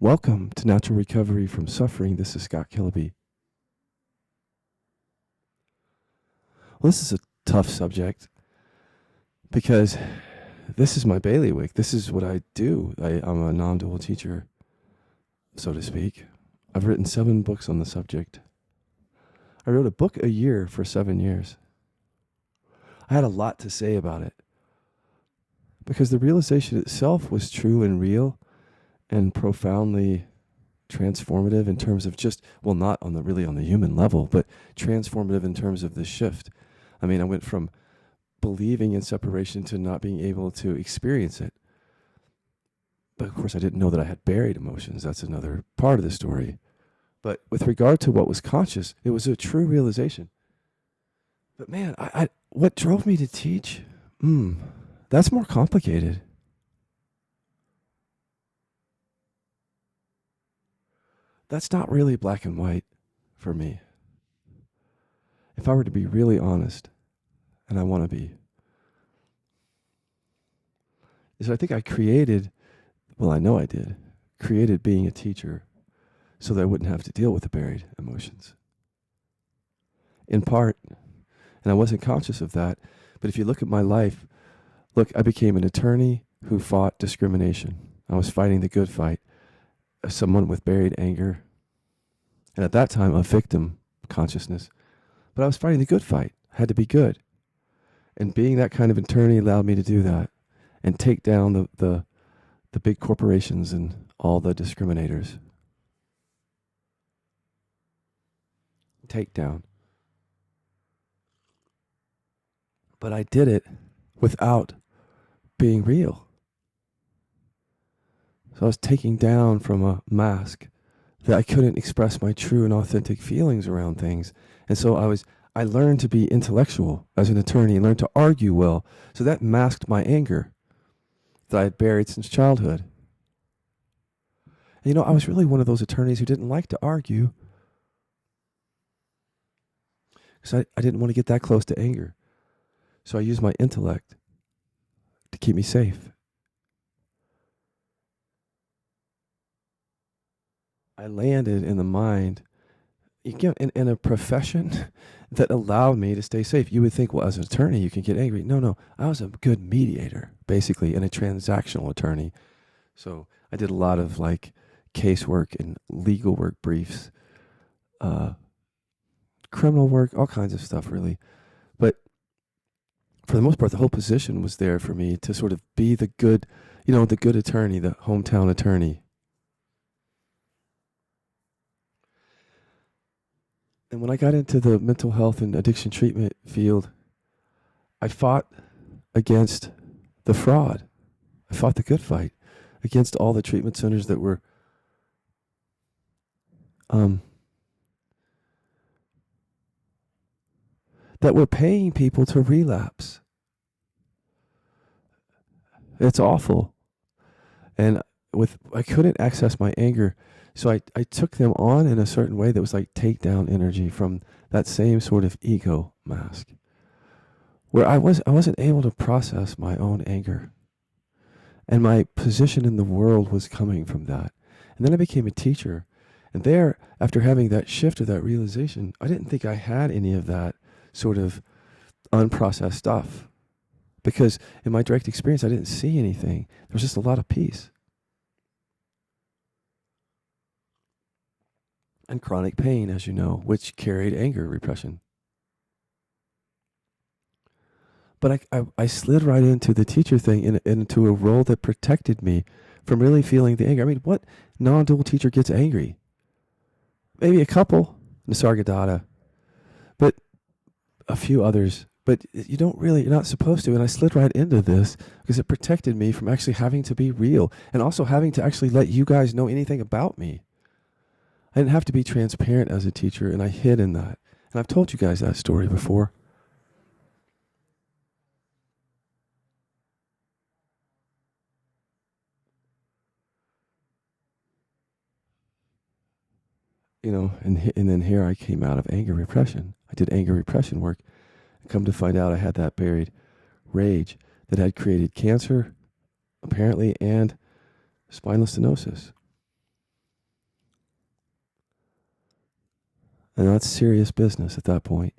Welcome to Natural Recovery from Suffering. This is Scott Killaby. Well, this is a tough subject because this is my bailiwick. This is what I do. I'm a non-dual teacher, so to speak. I've written 7 books on the subject. I wrote a book a year for 7 years. I had a lot to say about it because the realization itself was true and real and profoundly transformative in terms of just, well, not on the human level, but transformative in terms of the shift. I mean, I went from believing in separation to not being able to experience it. But of course, I didn't know that I had buried emotions. That's another part of the story. But with regard to what was conscious, it was a true realization. But man, what drove me to teach? That's more complicated. That's not really black and white for me. If I were to be really honest, and I want to be, is I think I know I did, created being a teacher so that I wouldn't have to deal with the buried emotions. In part, and I wasn't conscious of that, but if you look at my life, I became an attorney who fought discrimination. I was fighting the good fight. Someone with buried anger, and at that time a victim consciousness, but I was fighting the good fight. I had to be good, and being that kind of attorney allowed me to do that and take down the big corporations and all the discriminators. Take down. But I did it without being real. So I was taking down from a mask that I couldn't express my true and authentic feelings around things. And so I learned to be intellectual as an attorney and learned to argue well. So that masked my anger that I had buried since childhood. And I was really one of those attorneys who didn't like to argue because I didn't want to get that close to anger. So I used my intellect to keep me safe. I landed in the mind, in a profession that allowed me to stay safe. You would think, well, as an attorney, you can get angry. No. I was a good mediator, basically, and a transactional attorney. So I did a lot of casework and legal work briefs, criminal work, all kinds of stuff, really. But for the most part, the whole position was there for me to sort of be the good attorney, the hometown attorney. And when I got into the mental health and addiction treatment field, I fought against the fraud. I fought the good fight against all the treatment centers that were paying people to relapse. It's awful. And I couldn't access my anger. So I took them on in a certain way that was like takedown energy from that same sort of ego mask, where I wasn't able to process my own anger, and my position in the world was coming from that. And then I became a teacher, and there, after having that shift or that realization, I didn't think I had any of that sort of unprocessed stuff, because in my direct experience, I didn't see anything. There was just a lot of peace. And chronic pain, as you know, which carried anger repression. But I slid right into the teacher thing, into a role that protected me from really feeling the anger. I mean, what non-dual teacher gets angry? Maybe a couple, Nisargadatta, but a few others. But you're not supposed to. And I slid right into this because it protected me from actually having to be real and also having to actually let you guys know anything about me. I didn't have to be transparent as a teacher, and I hid in that. And I've told you guys that story before. And then here I came out of anger repression. I did anger repression work. And come to find out I had that buried rage that had created cancer, apparently, and spinal stenosis. And that's serious business at that point.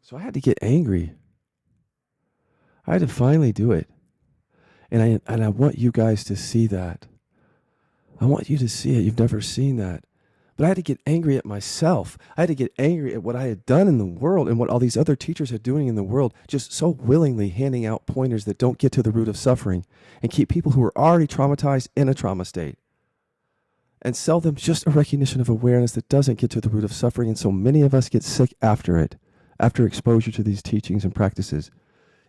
So I had to get angry. I had to finally do it. And I want you guys to see that. I want you to see it. You've never seen that. But I had to get angry at myself. I had to get angry at what I had done in the world and what all these other teachers are doing in the world, just so willingly handing out pointers that don't get to the root of suffering and keep people who are already traumatized in a trauma state and sell them just a recognition of awareness that doesn't get to the root of suffering. And so many of us get sick after it, after exposure to these teachings and practices.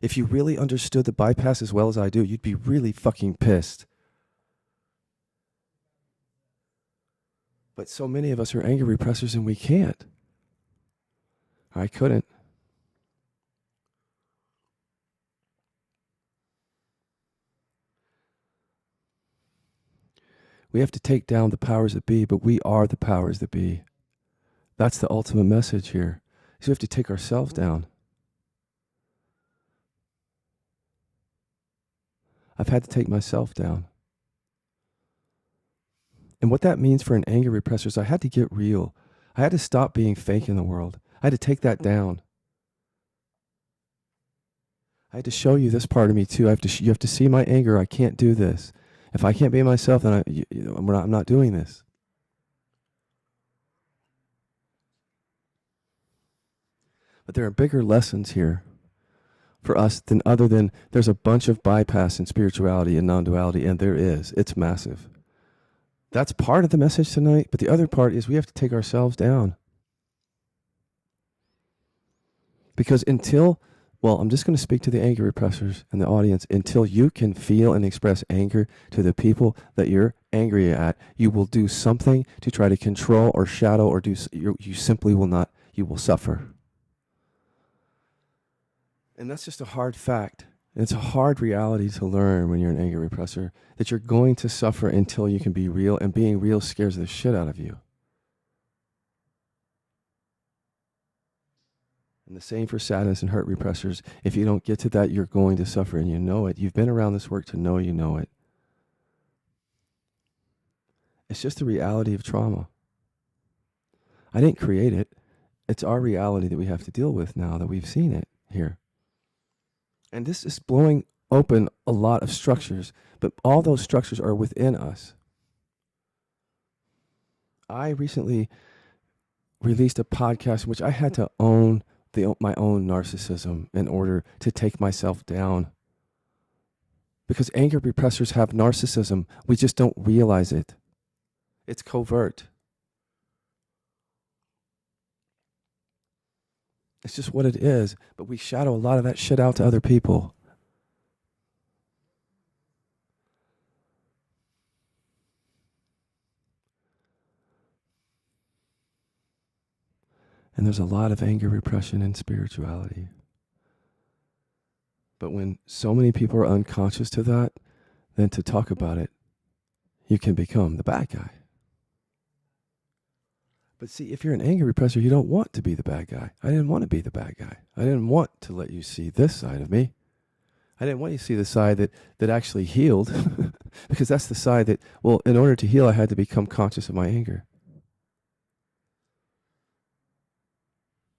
If you really understood the bypass as well as I do, you'd be really fucking pissed. But so many of us are anger repressors and we can't. I couldn't. We have to take down the powers that be, but we are the powers that be. That's the ultimate message here. So we have to take ourselves down. I've had to take myself down. And what that means for an anger repressor is I had to get real. I had to stop being fake in the world. I had to take that down. I had to show you this part of me too. You have to see my anger. I can't do this. If I can't be myself, then I'm not doing this. But there are bigger lessons here for us than other than there's a bunch of bypass in spirituality and non-duality, and there is. It's massive. That's part of the message tonight, but the other part is we have to take ourselves down. Because I'm just going to speak to the anger repressors and the audience. Until you can feel and express anger to the people that you're angry at, you will do something to try to control or shadow or you simply will not, you will suffer. And that's just a hard fact. It's a hard reality to learn when you're an anger repressor, that you're going to suffer until you can be real, and being real scares the shit out of you. And the same for sadness and hurt repressors. If you don't get to that, you're going to suffer, and you know it. You've been around this work to know you know it. It's just the reality of trauma. I didn't create it. It's our reality that we have to deal with now that we've seen it here. And this is blowing open a lot of structures, but all those structures are within us. I recently released a podcast in which I had to own my own narcissism in order to take myself down. Because anger repressors have narcissism. We just don't realize it. It's covert. It's just what it is, but we shadow a lot of that shit out to other people. And there's a lot of anger repression in spirituality. But when so many people are unconscious to that, then to talk about it, you can become the bad guy. But see, if you're an anger repressor, you don't want to be the bad guy. I didn't want to be the bad guy. I didn't want to let you see this side of me. I didn't want you to see the side that actually healed, because that's the side that, well, in order to heal, I had to become conscious of my anger.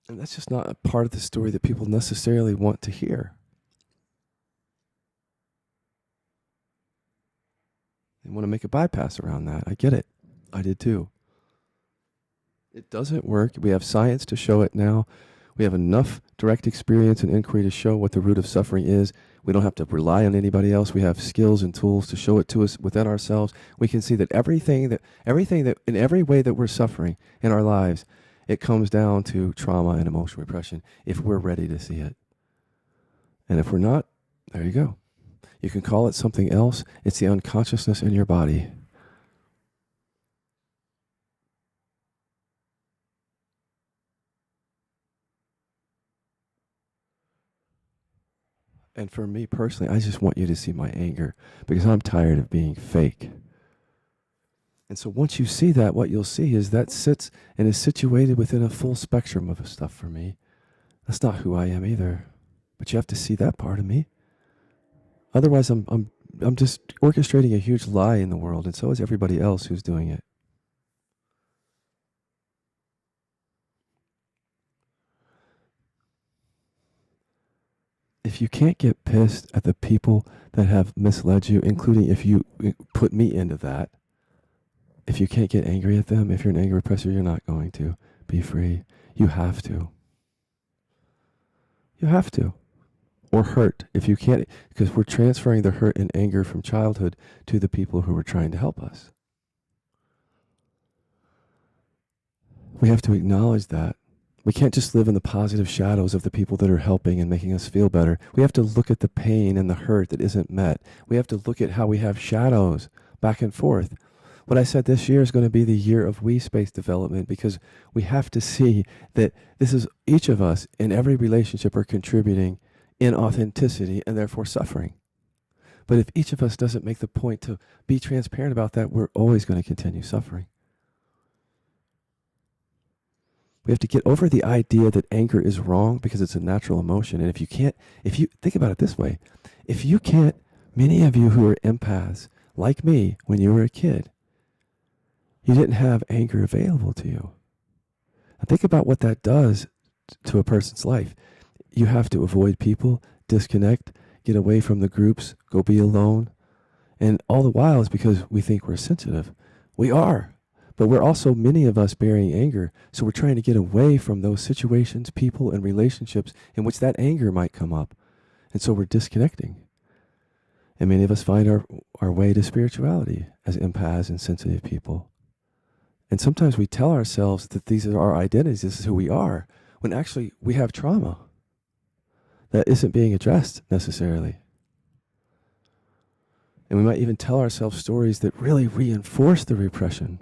And that's just not a part of the story that people necessarily want to hear. They want to make a bypass around that. I get it. I did too. It doesn't work. We have science to show it now. We have enough direct experience and inquiry to show what the root of suffering is. We don't have to rely on anybody else. We have skills and tools to show it to us within ourselves. We can see that everything that in every way that we're suffering in our lives, it comes down to trauma and emotional repression if we're ready to see it. And if we're not, there you go. You can call it something else. It's the unconsciousness in your body. And for me personally, I just want you to see my anger because I'm tired of being fake. And so once you see that, what you'll see is that sits and is situated within a full spectrum of stuff for me. That's not who I am either. But you have to see that part of me. Otherwise, I'm just orchestrating a huge lie in the world, and so is everybody else who's doing it. if you can't get pissed at the people that have misled you, including if you put me into that, if you can't get angry at them, if you're an anger repressor, you're not going to be free. You have to. You have to. Or hurt if you can't, because we're transferring the hurt and anger from childhood to the people who are trying to help us. We have to acknowledge that. We can't just live in the positive shadows of the people that are helping and making us feel better. We have to look at the pain and the hurt that isn't met. We have to look at how we have shadows back and forth. What I said this year is going to be the year of we space development, because we have to see that this is each of us in every relationship are contributing in authenticity and therefore suffering. But if each of us doesn't make the point to be transparent about that, we're always going to continue suffering. We have to get over the idea that anger is wrong because it's a natural emotion. And if you think about it this way, if you can't, many of you who are empaths, like me, when you were a kid, you didn't have anger available to you. Now think about what that does to a person's life. You have to avoid people, disconnect, get away from the groups, go be alone. And all the while is because we think we're sensitive. We are. But we're also, many of us, bearing anger. So we're trying to get away from those situations, people, and relationships in which that anger might come up. And so we're disconnecting. And many of us find our way to spirituality as empaths and sensitive people. And sometimes we tell ourselves that these are our identities, this is who we are, when actually we have trauma that isn't being addressed necessarily. And we might even tell ourselves stories that really reinforce the repression.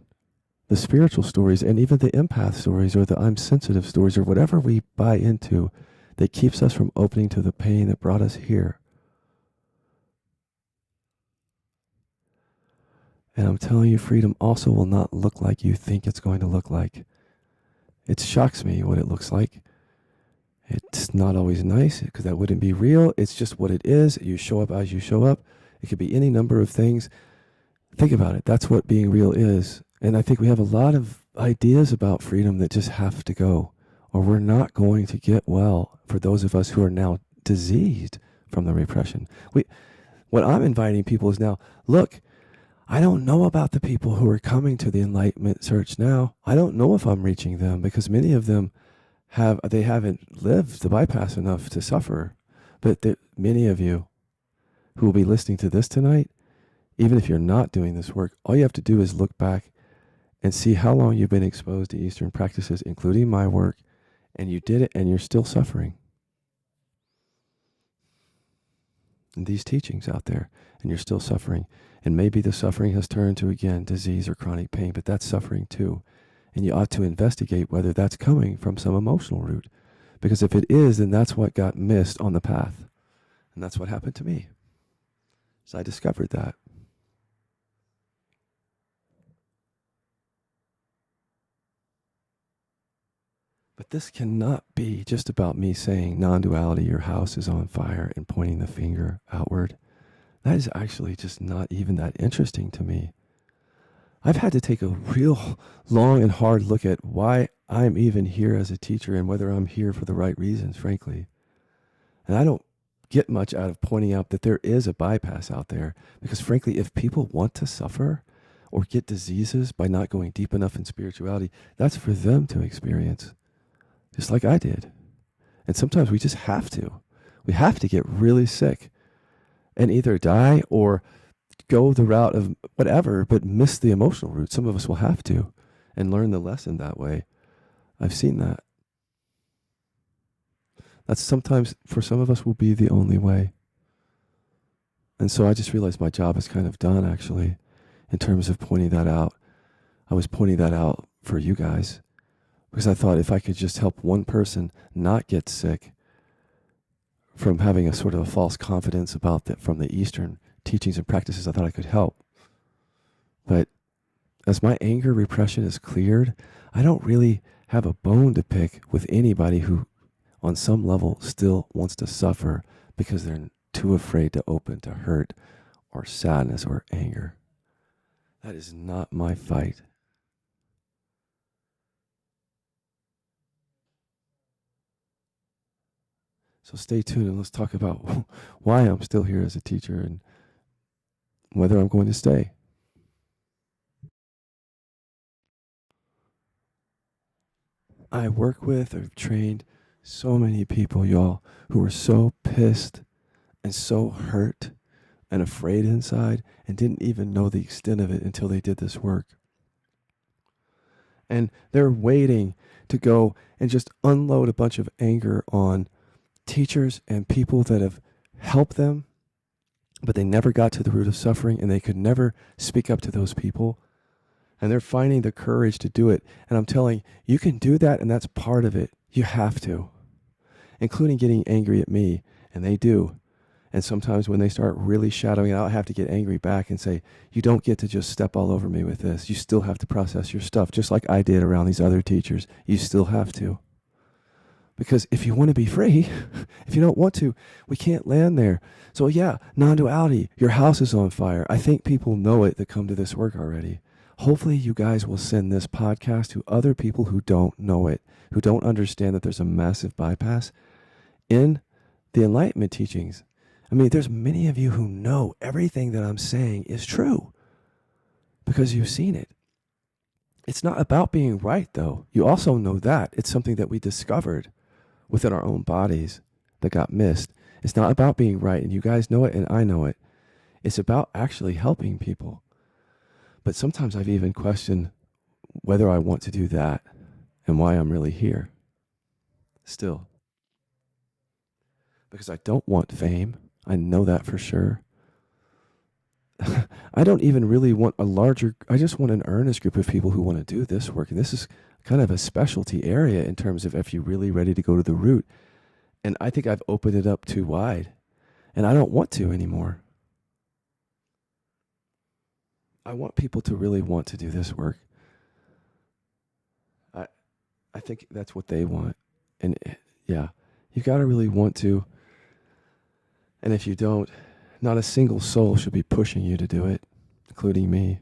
The spiritual stories and even the empath stories or the I'm sensitive stories or whatever we buy into that keeps us from opening to the pain that brought us here. And I'm telling you, freedom also will not look like you think it's going to look like. It shocks me what it looks like. It's not always nice because that wouldn't be real. It's just what it is. You show up as you show up. It could be any number of things. Think about it. That's what being real is. And I think we have a lot of ideas about freedom that just have to go, or we're not going to get well for those of us who are now diseased from the repression. What I'm inviting people is now, look, I don't know about the people who are coming to the Enlightenment Search now. I don't know if I'm reaching them because many of them haven't lived the bypass enough to suffer. But many of you who will be listening to this tonight, even if you're not doing this work, all you have to do is look back and see how long you've been exposed to Eastern practices, including my work, and you did it and you're still suffering. And these teachings out there, and you're still suffering. And maybe the suffering has turned to, again, disease or chronic pain, but that's suffering too. And you ought to investigate whether that's coming from some emotional root. Because if it is, then that's what got missed on the path. And that's what happened to me. So I discovered that. But this cannot be just about me saying non-duality, your house is on fire, and pointing the finger outward. That is actually just not even that interesting to me. I've had to take a real long and hard look at why I'm even here as a teacher and whether I'm here for the right reasons, frankly. And I don't get much out of pointing out that there is a bypass out there, because frankly, if people want to suffer or get diseases by not going deep enough in spirituality, that's for them to experience. Just like I did. And sometimes we just have to. We have to get really sick and either die or go the route of whatever, but miss the emotional route. Some of us will have to and learn the lesson that way. I've seen that. That's sometimes, for some of us, will be the only way. And so I just realized my job is kind of done, actually, in terms of pointing that out. I was pointing that out for you guys. Because I thought if I could just help one person not get sick from having a sort of a false confidence about that from the Eastern teachings and practices, I thought I could help. But as my anger repression is cleared, I don't really have a bone to pick with anybody who on some level still wants to suffer because they're too afraid to open to hurt or sadness or anger. That is not my fight. So stay tuned and let's talk about why I'm still here as a teacher and whether I'm going to stay. I work with, I've trained so many people, y'all, who are so pissed and so hurt and afraid inside and didn't even know the extent of it until they did this work. And they're waiting to go and just unload a bunch of anger on teachers and people that have helped them, but they never got to the root of suffering and they could never speak up to those people. And they're finding the courage to do it. And I'm telling you, can do that, and that's part of it. You have to, including getting angry at me, and they do. And sometimes when they start really shadowing it out, I have to get angry back and say, you don't get to just step all over me with this. You still have to process your stuff, just like I did around these other teachers. You still have to. Because if you want to be free, if you don't want to, we can't land there. So yeah, non-duality, your house is on fire. I think people know it that come to this work already. Hopefully you guys will send this podcast to other people who don't know it, who don't understand that there's a massive bypass in the Enlightenment teachings. I mean, there's many of you who know everything that I'm saying is true because you've seen it. It's not about being right, though. You also know that. It's something that we discovered within our own bodies that got missed. It's not about being right, and you guys know it, and I know it. It's about actually helping people. But sometimes I've even questioned whether I want to do that and why I'm really here. Still. Because I don't want fame. I know that for sure. I don't even really want I just want an earnest group of people who want to do this work. And this is kind of a specialty area in terms of if you're really ready to go to the root. And I think I've opened it up too wide. And I don't want to anymore. I want people to really want to do this work. I think that's what they want. And yeah, you got to really want to. And if you don't, not a single soul should be pushing you to do it, including me.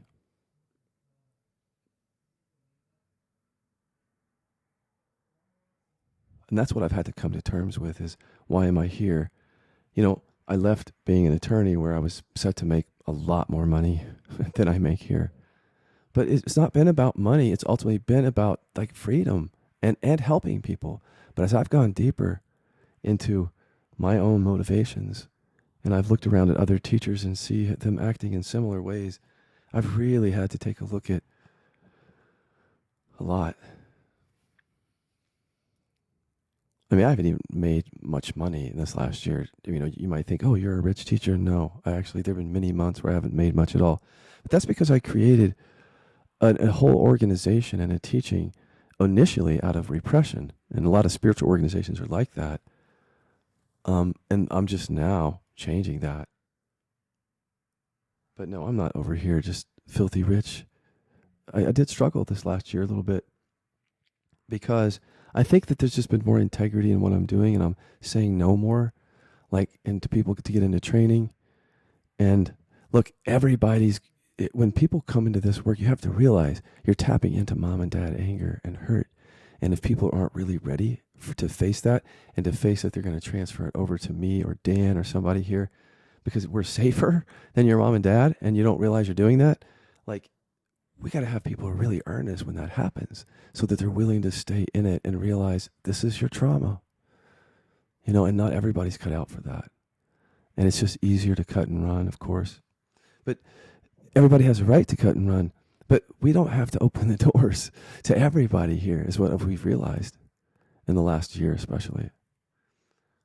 And that's what I've had to come to terms with is, why am I here? You know, I left being an attorney where I was set to make a lot more money than I make here. But it's not been about money. It's ultimately been about like freedom and helping people. But as I've gone deeper into my own motivations, and I've looked around at other teachers and see them acting in similar ways, I've really had to take a look at a lot. I mean, I haven't even made much money in this last year. You know, you might think, oh, you're a rich teacher. No, there have been many months where I haven't made much at all. But that's because I created a whole organization and a teaching initially out of repression. And a lot of spiritual organizations are like that. And I'm just now changing that. But no, I'm not over here just filthy rich. I did struggle this last year a little bit because I think that there's just been more integrity in what I'm doing, and I'm saying no more, and to people to get into training. And look, when people come into this work, you have to realize you're tapping into mom and dad anger and hurt. And if people aren't really ready to face that and to face that they're going to transfer it over to me or Dan or somebody here because we're safer than your mom and dad, and you don't realize you're doing that, we got to have people really earnest when that happens so that they're willing to stay in it and realize this is your trauma. And not everybody's cut out for that. And it's just easier to cut and run, of course. But everybody has a right to cut and run. But we don't have to open the doors to everybody here, is what we've realized in the last year especially.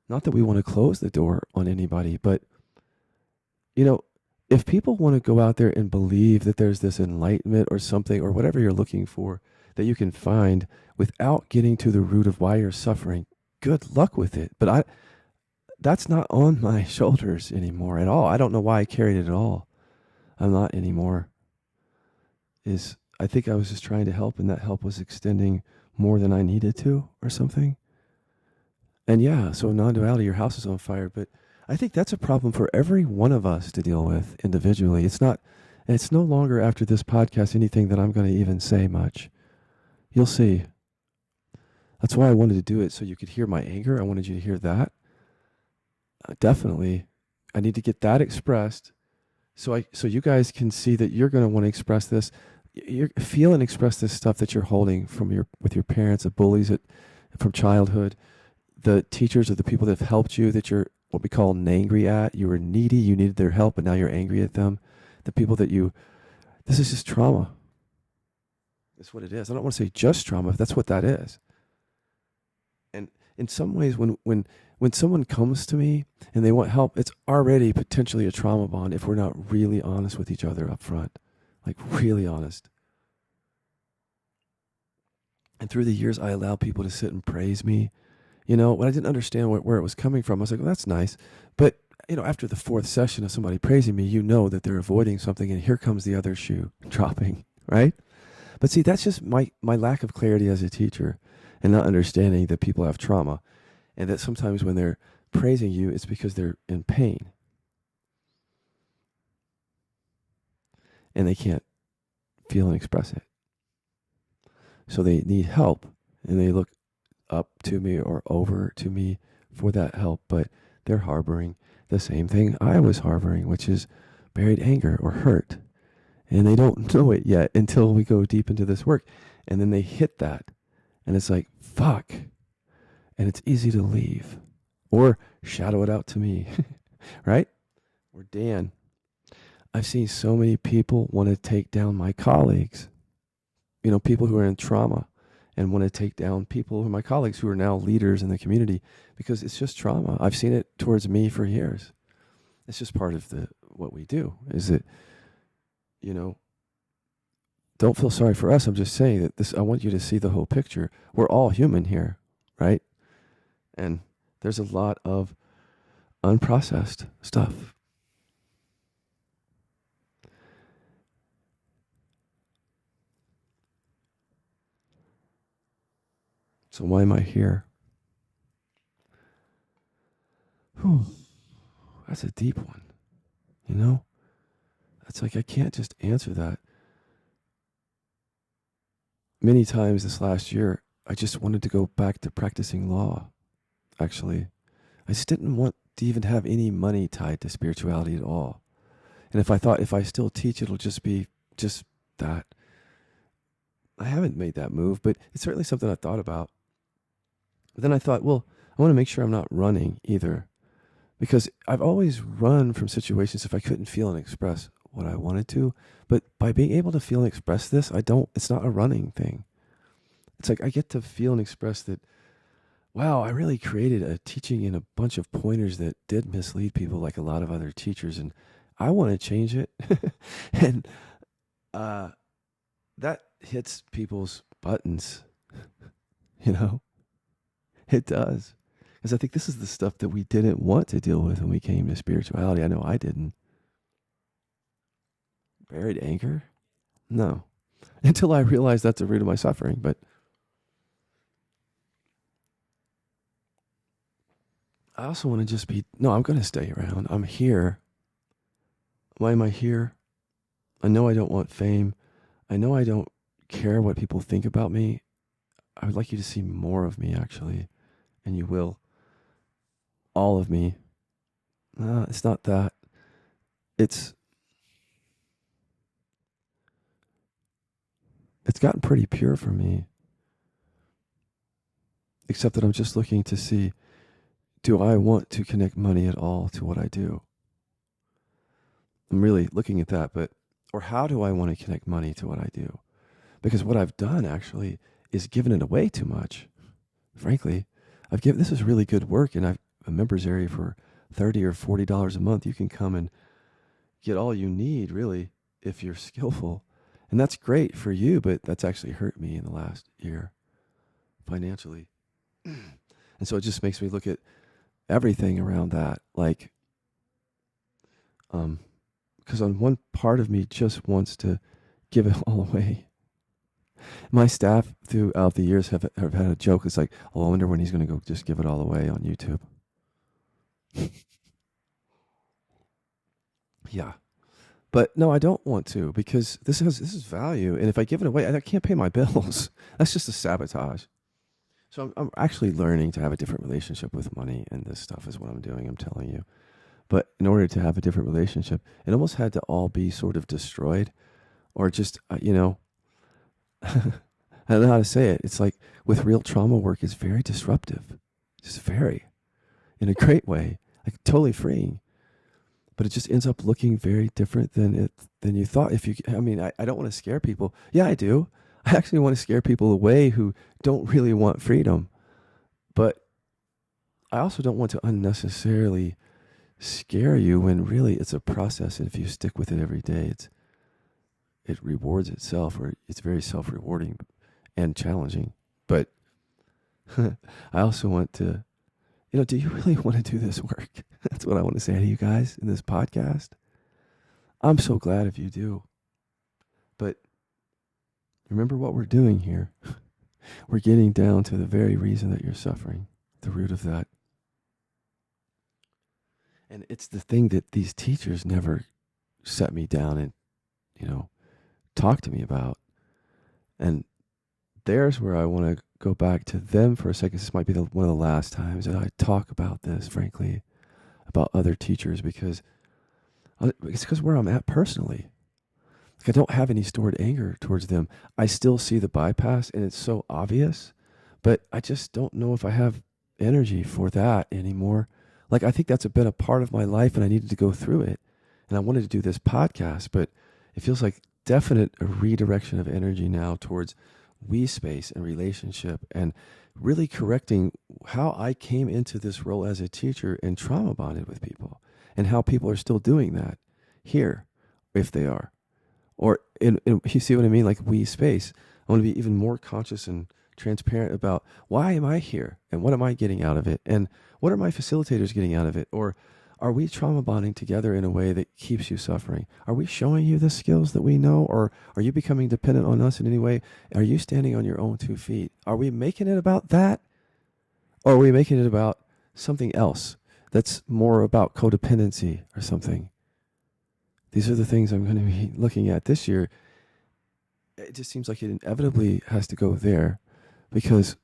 Not that we want to close the door on anybody, but, if people want to go out there and believe that there's this enlightenment or something or whatever you're looking for that you can find without getting to the root of why you're suffering, good luck with it. But that's not on my shoulders anymore at all. I don't know why I carried it at all. I'm not anymore. I think I was just trying to help, and that help was extending more than I needed to or something. And yeah, so non-duality, your house is on fire, but I think that's a problem for every one of us to deal with individually. It's no longer after this podcast anything that I'm going to even say much. You'll see. That's why I wanted to do it, so you could hear my anger. I wanted you to hear that. definitely, I need to get that expressed so you guys can see that you're going to want to express this. You're feel and express this stuff that you're holding from with your parents, the bullies from childhood, the teachers or the people that have helped you that you're what we call angry at. You were needy, you needed their help, but now you're angry at them. The people that this is just trauma. That's what it is. I don't want to say just trauma, but that's what that is. And in some ways, when someone comes to me and they want help, it's already potentially a trauma bond if we're not really honest with each other up front, like really honest. And through the years, I allowed people to sit and praise me. When I didn't understand where it was coming from, I was like, well, that's nice. But, after the fourth session of somebody praising me, that they're avoiding something, and here comes the other shoe dropping, right? But see, that's just my lack of clarity as a teacher and not understanding that people have trauma. And that sometimes when they're praising you, it's because they're in pain. And they can't feel and express it. So they need help. And they look up to me or over to me for that help. But they're harboring the same thing I was harboring, which is buried anger or hurt. And they don't know it yet until we go deep into this work. And then they hit that. And it's like, fuck. And it's easy to leave or shadow it out to me, right? Or Dan. I've seen so many people want to take down my colleagues, people who are in trauma and want to take down people who are my colleagues who are now leaders in the community because it's just trauma. I've seen it towards me for years. It's just part of what we do is that, don't feel sorry for us. I'm just saying that I want you to see the whole picture. We're all human here, right? And there's a lot of unprocessed stuff. So why am I here? Whew, that's a deep one. It's like I can't just answer that. Many times this last year, I just wanted to go back to practicing law. Actually, I just didn't want to even have any money tied to spirituality at all. And if I thought if I still teach, it'll just be just that. I haven't made that move, but it's certainly something I thought about. But then I thought, well, I want to make sure I'm not running either. Because I've always run from situations if I couldn't feel and express what I wanted to. But by being able to feel and express this, it's not a running thing. It's like I get to feel and express that, wow, I really created a teaching and a bunch of pointers that did mislead people like a lot of other teachers. And I want to change it. And that hits people's buttons, It does. Because I think this is the stuff that we didn't want to deal with when we came to spirituality. I know I didn't. Buried anger? No. Until I realized that's the root of my suffering. But I also want to just I'm going to stay around. I'm here. Why am I here? I know I don't want fame. I know I don't care what people think about me. I would like you to see more of me, actually. And you will. All of me. It's not that. It's gotten pretty pure for me. Except that I'm just looking to see, do I want to connect money at all to what I do? I'm really looking at that, or how do I want to connect money to what I do? Because what I've done actually is given it away too much. Frankly, this is really good work, and I've a members area for $30 or $40 a month. You can come and get all you need, really, if you're skillful. And that's great for you, but that's actually hurt me in the last year financially. And so it just makes me look at everything around that. Like, because on one part of me just wants to give it all away. My staff throughout the years have had a joke. It's like, oh, I wonder when he's going to go just give it all away on YouTube. Yeah. But no, I don't want to, because this is value. And if I give it away, I can't pay my bills. That's just a sabotage. So I'm actually learning to have a different relationship with money, and this stuff is what I'm doing. I'm telling you. But in order to have a different relationship, it almost had to all be sort of destroyed, or just I don't know how to say it. It's like with real trauma work, it's very disruptive, just very, in a great way, like totally freeing. But it just ends up looking very different than you thought. I don't want to scare people. Yeah, I do. I actually want to scare people away who don't really want freedom. But I also don't want to unnecessarily scare you when really it's a process. And if you stick with it every day, it rewards itself, or it's very self-rewarding and challenging. But I also want to, do you really want to do this work? That's what I want to say to you guys in this podcast. I'm so glad if you do. But remember what we're doing here. We're getting down to the very reason that you're suffering, the root of that. And it's the thing that these teachers never set me down and, talk to me about. And there's where I want to go back to them for a second. This might be one of the last times that I talk about this, frankly, about other teachers, because it's because where I'm at personally. Like, I don't have any stored anger towards them. I still see the bypass, and it's so obvious, but I just don't know if I have energy for that anymore. Like, I think that's been a part of my life, and I needed to go through it. And I wanted to do this podcast, but it feels like definite a redirection of energy now towards we space and relationship, and really correcting how I came into this role as a teacher and trauma bonded with people, and how people are still doing that here, if they are. Or you see what I mean? Like we space. I want to be even more conscious and transparent about why am I here and what am I getting out of it, and what are my facilitators getting out of it? Or are we trauma bonding together in a way that keeps you suffering? Are we showing you the skills that we know, or are you becoming dependent on us in any way? Are you standing on your own 2 feet? Are we making it about that? Or are we making it about something else that's more about codependency or something? These are the things I'm going to be looking at this year. It just seems like it inevitably has to go there, because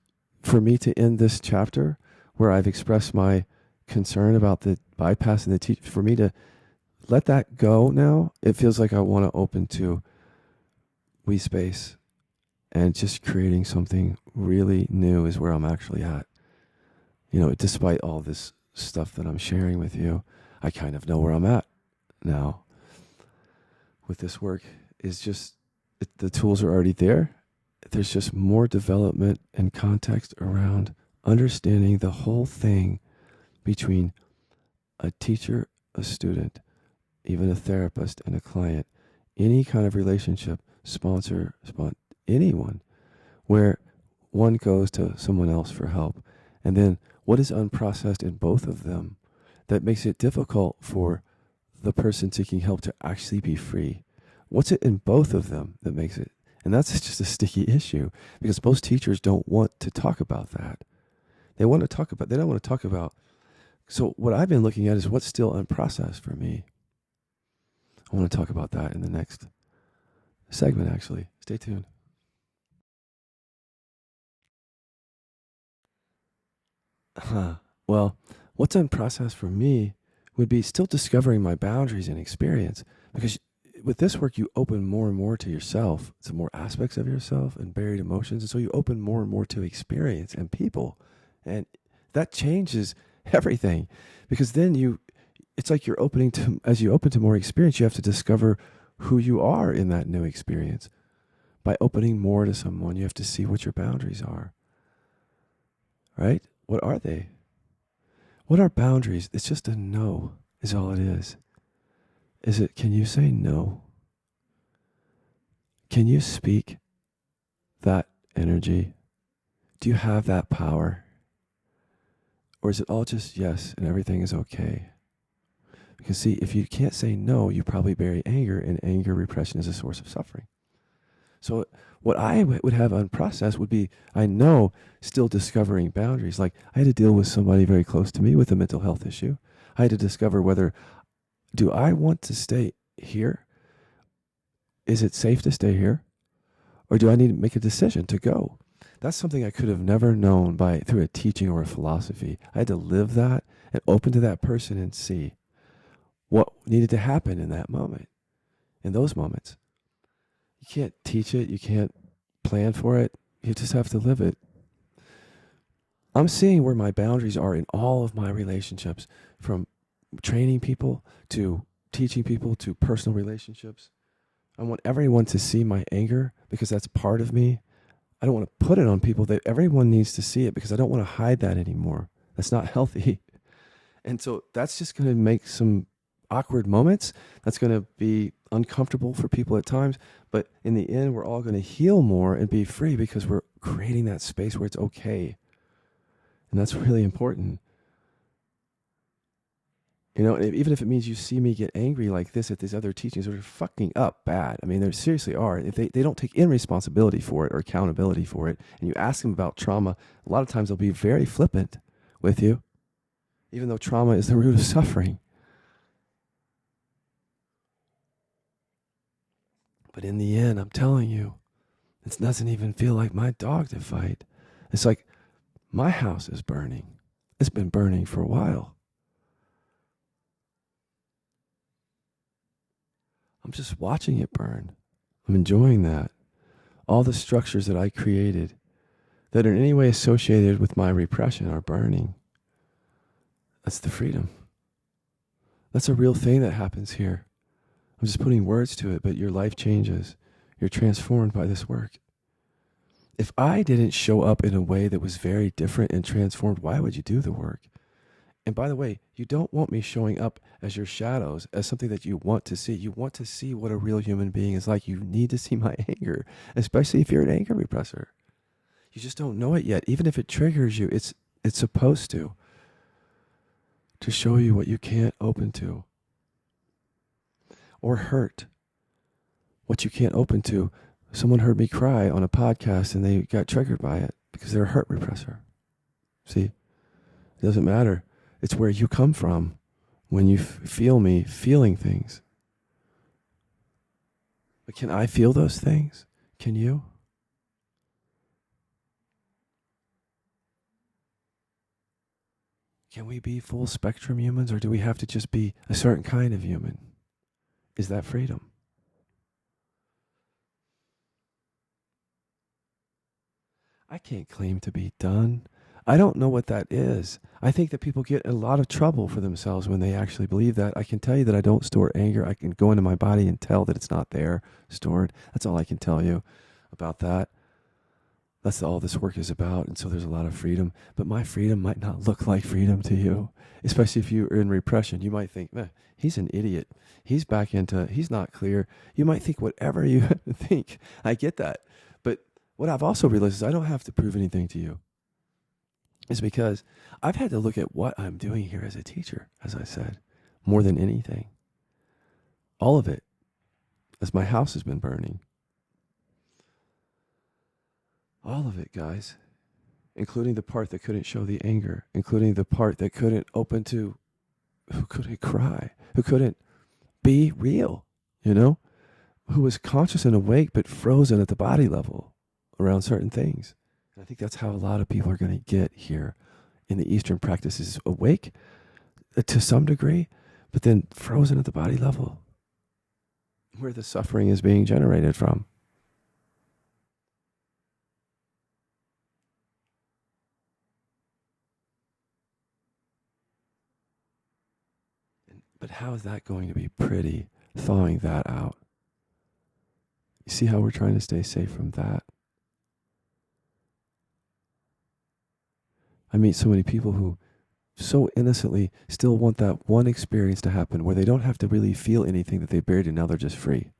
for me to end this chapter where I've expressed my concern about the bypass and the teach, for me to let that go now, it feels like I want to open to we space, and just creating something really new is where I'm actually at. Despite all this stuff that I'm sharing with you, I kind of know where I'm at now with this work. Is just the tools are already there. There's just more development and context around understanding the whole thing between a teacher, a student, even a therapist, and a client. Any kind of relationship, sponsor, anyone, where one goes to someone else for help. And then what is unprocessed in both of them that makes it difficult for the person seeking help to actually be free? What's it in both of them that makes it? And that's just a sticky issue, because most teachers don't want to talk about that. They don't want to talk about. So what I've been looking at is what's still unprocessed for me. I want to talk about that in the next segment, actually. Stay tuned. Well, what's unprocessed for me would be still discovering my boundaries and experience, because with this work, you open more and more to yourself, to more aspects of yourself and buried emotions. And so you open more and more to experience and people. And that changes everything, because then it's like as you open to more experience, you have to discover who you are in that new experience. By opening more to someone, you have to see what your boundaries are. Right? What are they? What are boundaries? It's just a no, is all it is. Can you say no? Can you speak that energy? Do you have that power? Or is it all just yes and everything is okay? Because see, if you can't say no, you probably bury anger, and anger repression is a source of suffering. So what I would have unprocessed would be, I know, still discovering boundaries. Like I had to deal with somebody very close to me with a mental health issue. I had to discover whether, do I want to stay here? Is it safe to stay here? Or do I need to make a decision to go? That's something I could have never known through a teaching or a philosophy. I had to live that and open to that person and see what needed to happen in that moment, in those moments. You can't teach it. You can't plan for it. You just have to live it. I'm seeing where my boundaries are in all of my relationships, from training people to teaching people to personal relationships. I want everyone to see my anger because that's part of me. I don't want to put it on people. Everyone needs to see it because I don't want to hide that anymore. That's not healthy. And so that's just going to make some awkward moments. That's going to be uncomfortable for people at times. But in the end, we're all going to heal more and be free because we're creating that space where it's okay. And that's really important. You know, even if it means you see me get angry like this at these other teachings, they're fucking up bad. I mean, they seriously are. If they don't take in responsibility for it or accountability for it, and you ask them about trauma, a lot of times they'll be very flippant with you, even though trauma is the root of suffering. But in the end, I'm telling you, it doesn't even feel like my dog to fight. It's like my house is burning. It's been burning for a while. I'm just watching it burn. I'm enjoying that. All the structures that I created that are in any way associated with my repression are burning. That's the freedom. That's a real thing that happens here. I'm just putting words to it, but your life changes. You're transformed by this work. If I didn't show up in a way that was very different and transformed, why would you do the work? And by the way, you don't want me showing up as your shadows, as something that you want to see. You want to see what a real human being is like. You need to see my anger, especially if you're an anger repressor. You just don't know it yet. Even if it triggers you, it's supposed to show you what you can't open to. Or hurt, what you can't open to. Someone heard me cry on a podcast and they got triggered by it because they're a hurt repressor. See, it doesn't matter. It's where you come from when you feel me feeling things. But can I feel those things? Can you? Can we be full spectrum humans, or do we have to just be a certain kind of human? Is that freedom? I can't claim to be done. I don't know what that is. I think that people get in a lot of trouble for themselves when they actually believe that. I can tell you that I don't store anger. I can go into my body and tell that it's not there, stored. That's all I can tell you about that. That's all this work is about. And so there's a lot of freedom. But my freedom might not look like freedom to you, especially if you're in repression. You might think, man, he's an idiot. He's not clear. You might think whatever you think. I get that. But what I've also realized is I don't have to prove anything to you. It's because I've had to look at what I'm doing here as a teacher, as I said, more than anything. All of it, as my house has been burning. All of it, guys, including the part that couldn't show the anger, including the part that couldn't open to, who couldn't cry, who couldn't be real, who was conscious and awake but frozen at the body level around certain things. And I think that's how a lot of people are going to get here in the Eastern practices, awake to some degree, but then frozen at the body level, where the suffering is being generated from. But how is that going to be pretty, thawing that out? You see how we're trying to stay safe from that? I meet so many people who so innocently still want that one experience to happen where they don't have to really feel anything that they buried and now they're just free.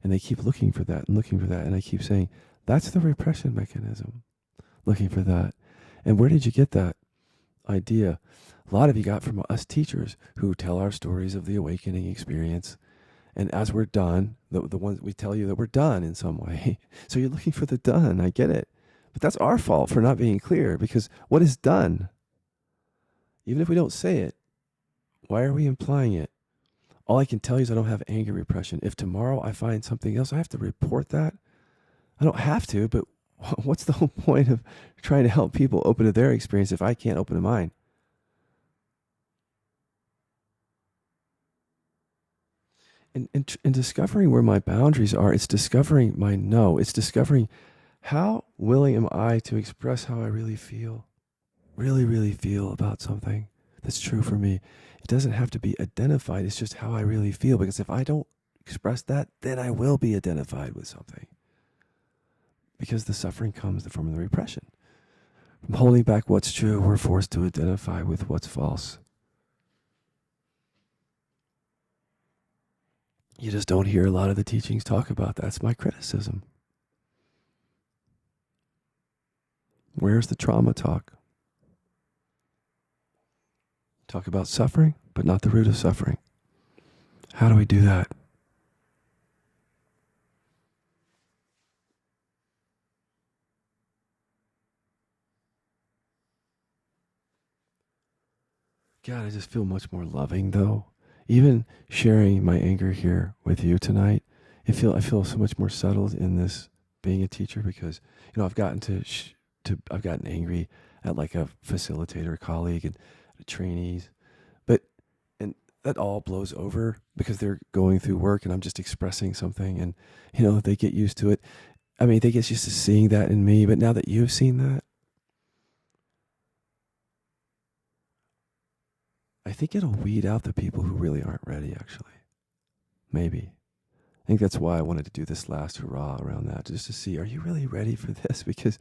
And they keep looking for that and looking for that. And I keep saying, that's the repression mechanism, looking for that. And where did you get that idea? A lot of you got from us teachers who tell our stories of the awakening experience. And as we're done, the ones we tell you that we're done in some way. So you're looking for the done. I get it. But that's our fault for not being clear, because what is done? Even if we don't say it, why are we implying it? All I can tell you is I don't have anger repression. If tomorrow I find something else, I have to report that. I don't have to, but What's the whole point of trying to help people open to their experience if I can't open to mine? And discovering where my boundaries are, it's discovering my no. It's discovering how willing am I to express how I really feel, really, really feel about something that's true for me. It doesn't have to be identified. It's just how I really feel. Because if I don't express that, then I will be identified with something. Because the suffering comes from the repression. From holding back what's true, we're forced to identify with what's false. You just don't hear a lot of the teachings talk about that. That's my criticism. Where's the trauma talk? Talk about suffering, but not the root of suffering. How do we do that? God, I just feel much more loving though. Even sharing my anger here with you tonight, I feel so much more settled in this being a teacher because I've gotten I've gotten angry at like a facilitator colleague and trainees, but and that all blows over because they're going through work and I'm just expressing something and they get used to it. I mean, they get used to seeing that in me, but now that you've seen that, I think it'll weed out the people who really aren't ready, actually. Maybe. I think that's why I wanted to do this last hurrah around that, just to see, are you really ready for this? Because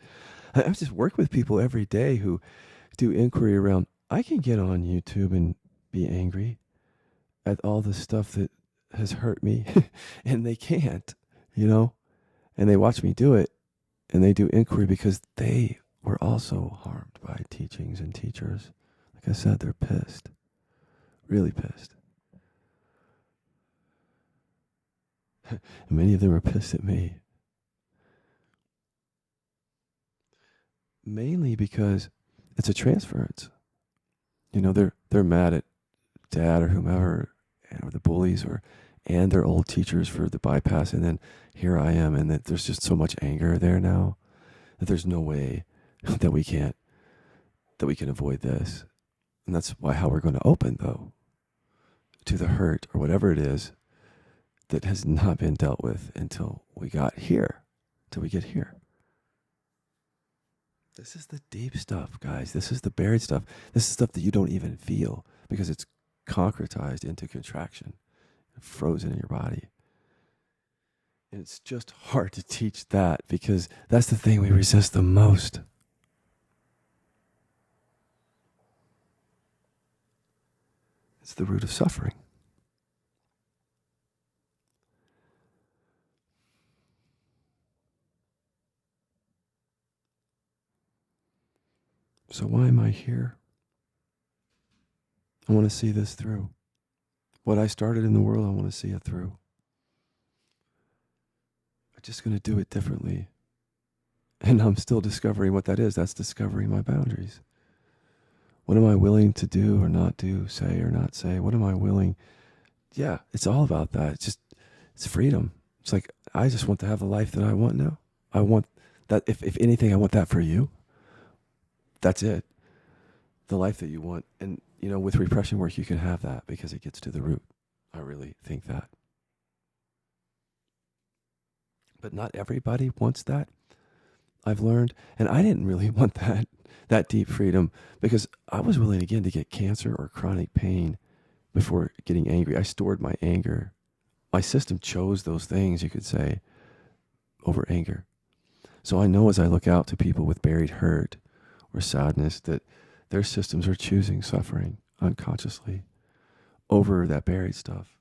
I just work with people every day who do inquiry around, I can get on YouTube and be angry at all the stuff that has hurt me, and they can't, and they watch me do it, and they do inquiry because they were also harmed by teachings and teachers. Like I said, they're pissed. Really pissed. And many of them are pissed at me. Mainly because it's a transference. They're mad at dad or whomever, or the bullies, and their old teachers for the bypass, and then here I am, and that there's just so much anger there now that there's no way that we can avoid this. And that's how we're going to open, though, to the hurt or whatever it is that has not been dealt with until we get here. This is the deep stuff, guys. This is the buried stuff. This is stuff that you don't even feel because it's concretized into contraction, frozen in your body. And it's just hard to teach that because that's the thing we resist the most. It's the root of suffering. So why am I here? I want to see this through. What I started in the world, I want to see it through. I'm just going to do it differently. And I'm still discovering what that is. That's discovering my boundaries. What am I willing to do or not do, say or not say? What am I willing? Yeah, it's all about that. It's freedom. It's like, I just want to have the life that I want now. I want that. If anything, I want that for you. That's it. The life that you want. And, with repression work, you can have that because it gets to the root. I really think that. But not everybody wants that. I've learned. And I didn't really want that deep freedom because I was willing again to get cancer or chronic pain before getting angry. I stored my anger. My system chose those things, you could say, over anger. So I know as I look out to people with buried hurt or sadness that their systems are choosing suffering unconsciously over that buried stuff.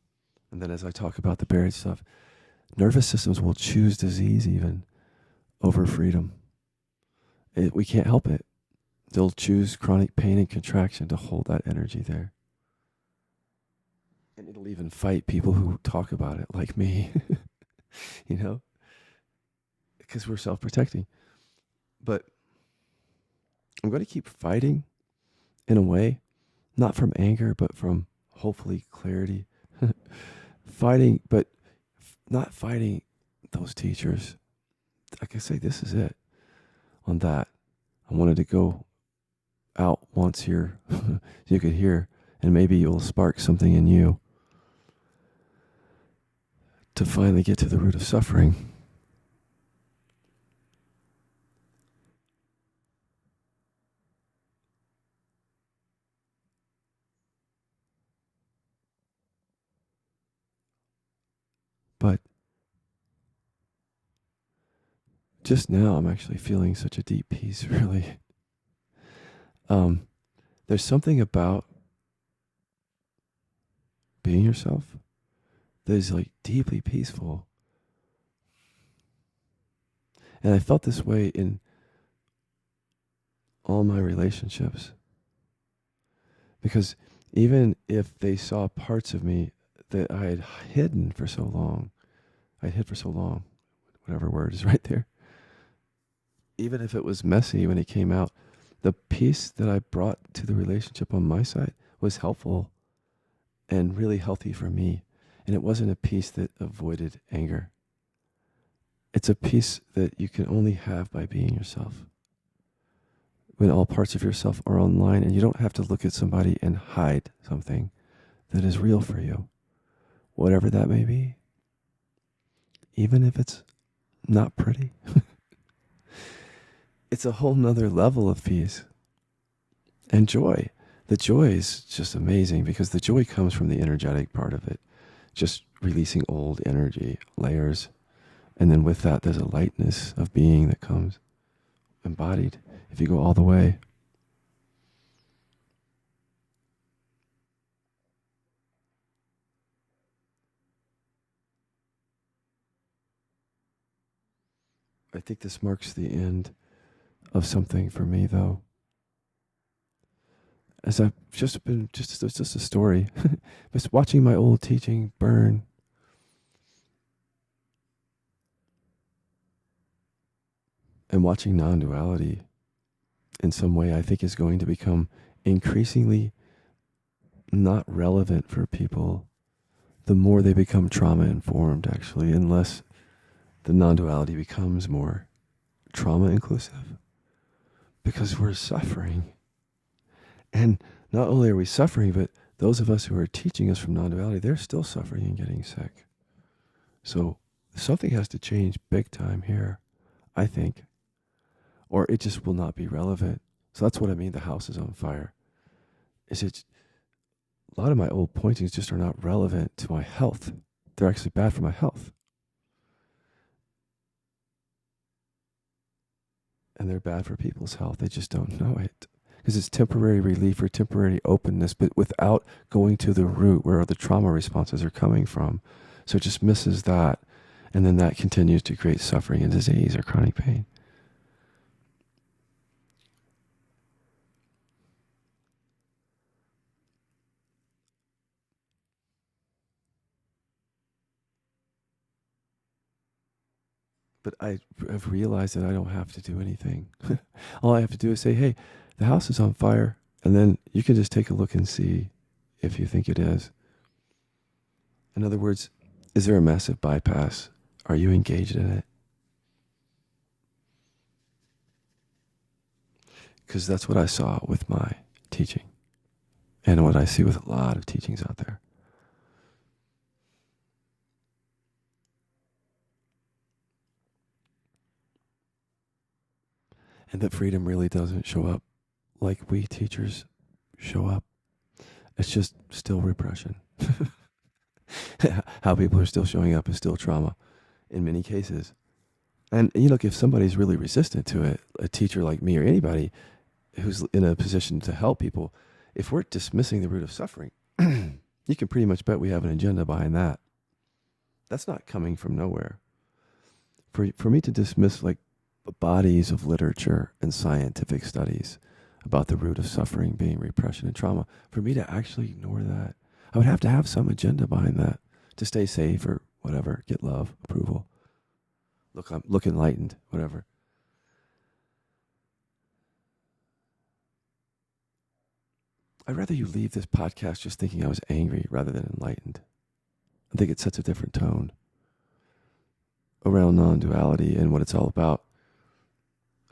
And then as I talk about the buried stuff, nervous systems will choose disease even over freedom. We can't help it. They'll choose chronic pain and contraction to hold that energy there. And it'll even fight people who talk about it like me, because we're self-protecting. But I'm going to keep fighting in a way, not from anger, but from hopefully clarity. Fighting, but not fighting those teachers. Like I say, this is it. on that. I wanted to go out once here so you could hear, and maybe it will spark something in you to finally get to the root of suffering. But just now, I'm actually feeling such a deep peace, really. There's something about being yourself that is like deeply peaceful. And I felt this way in all my relationships. Because even if they saw parts of me that I had hidden for so long, whatever word is right there, even if it was messy when it came out, the peace that I brought to the relationship on my side was helpful and really healthy for me. And it wasn't a peace that avoided anger. It's a peace that you can only have by being yourself. When all parts of yourself are online and you don't have to look at somebody and hide something that is real for you, whatever that may be, even if it's not pretty. It's a whole nother level of peace and joy. The joy is just amazing because the joy comes from the energetic part of it, just releasing old energy layers. And then with that, there's a lightness of being that comes embodied if you go all the way. I think this marks the end of something for me, though. As I've just been, just a story, just watching my old teaching burn. And watching non-duality in some way, I think, is going to become increasingly not relevant for people the more they become trauma informed, actually, unless the non-duality becomes more trauma inclusive. Because we're suffering. And not only are we suffering, but those of us who are teaching us from non-duality, they're still suffering and getting sick. So something has to change big time here, I think. Or it just will not be relevant. So that's what I mean, the house is on fire. Is it a lot of my old pointings just are not relevant to my health. They're actually bad for my health. And they're bad for people's health. They just don't know it. Because it's temporary relief or temporary openness, but without going to the root where the trauma responses are coming from. So it just misses that. And then that continues to create suffering and disease or chronic pain. But I have realized that I don't have to do anything. All I have to do is say, hey, the house is on fire. And then you can just take a look and see if you think it is. In other words, is there a massive bypass? Are you engaged in it? Because that's what I saw with my teaching and what I see with a lot of teachings out there. And that freedom really doesn't show up like we teachers show up. It's just still repression. How people are still showing up is still trauma in many cases. And you know, if somebody's really resistant to it, a teacher like me or anybody who's in a position to help people, if we're dismissing the root of suffering, you can pretty much bet we have an agenda behind that. That's not coming from nowhere. For me to dismiss like bodies of literature and scientific studies about the root of suffering being repression and trauma, for me to actually ignore that, I would have to have some agenda behind that to stay safe or whatever, get love, approval, look enlightened, whatever. I'd rather you leave this podcast just thinking I was angry rather than enlightened. I think it sets a different tone around non-duality and what it's all about.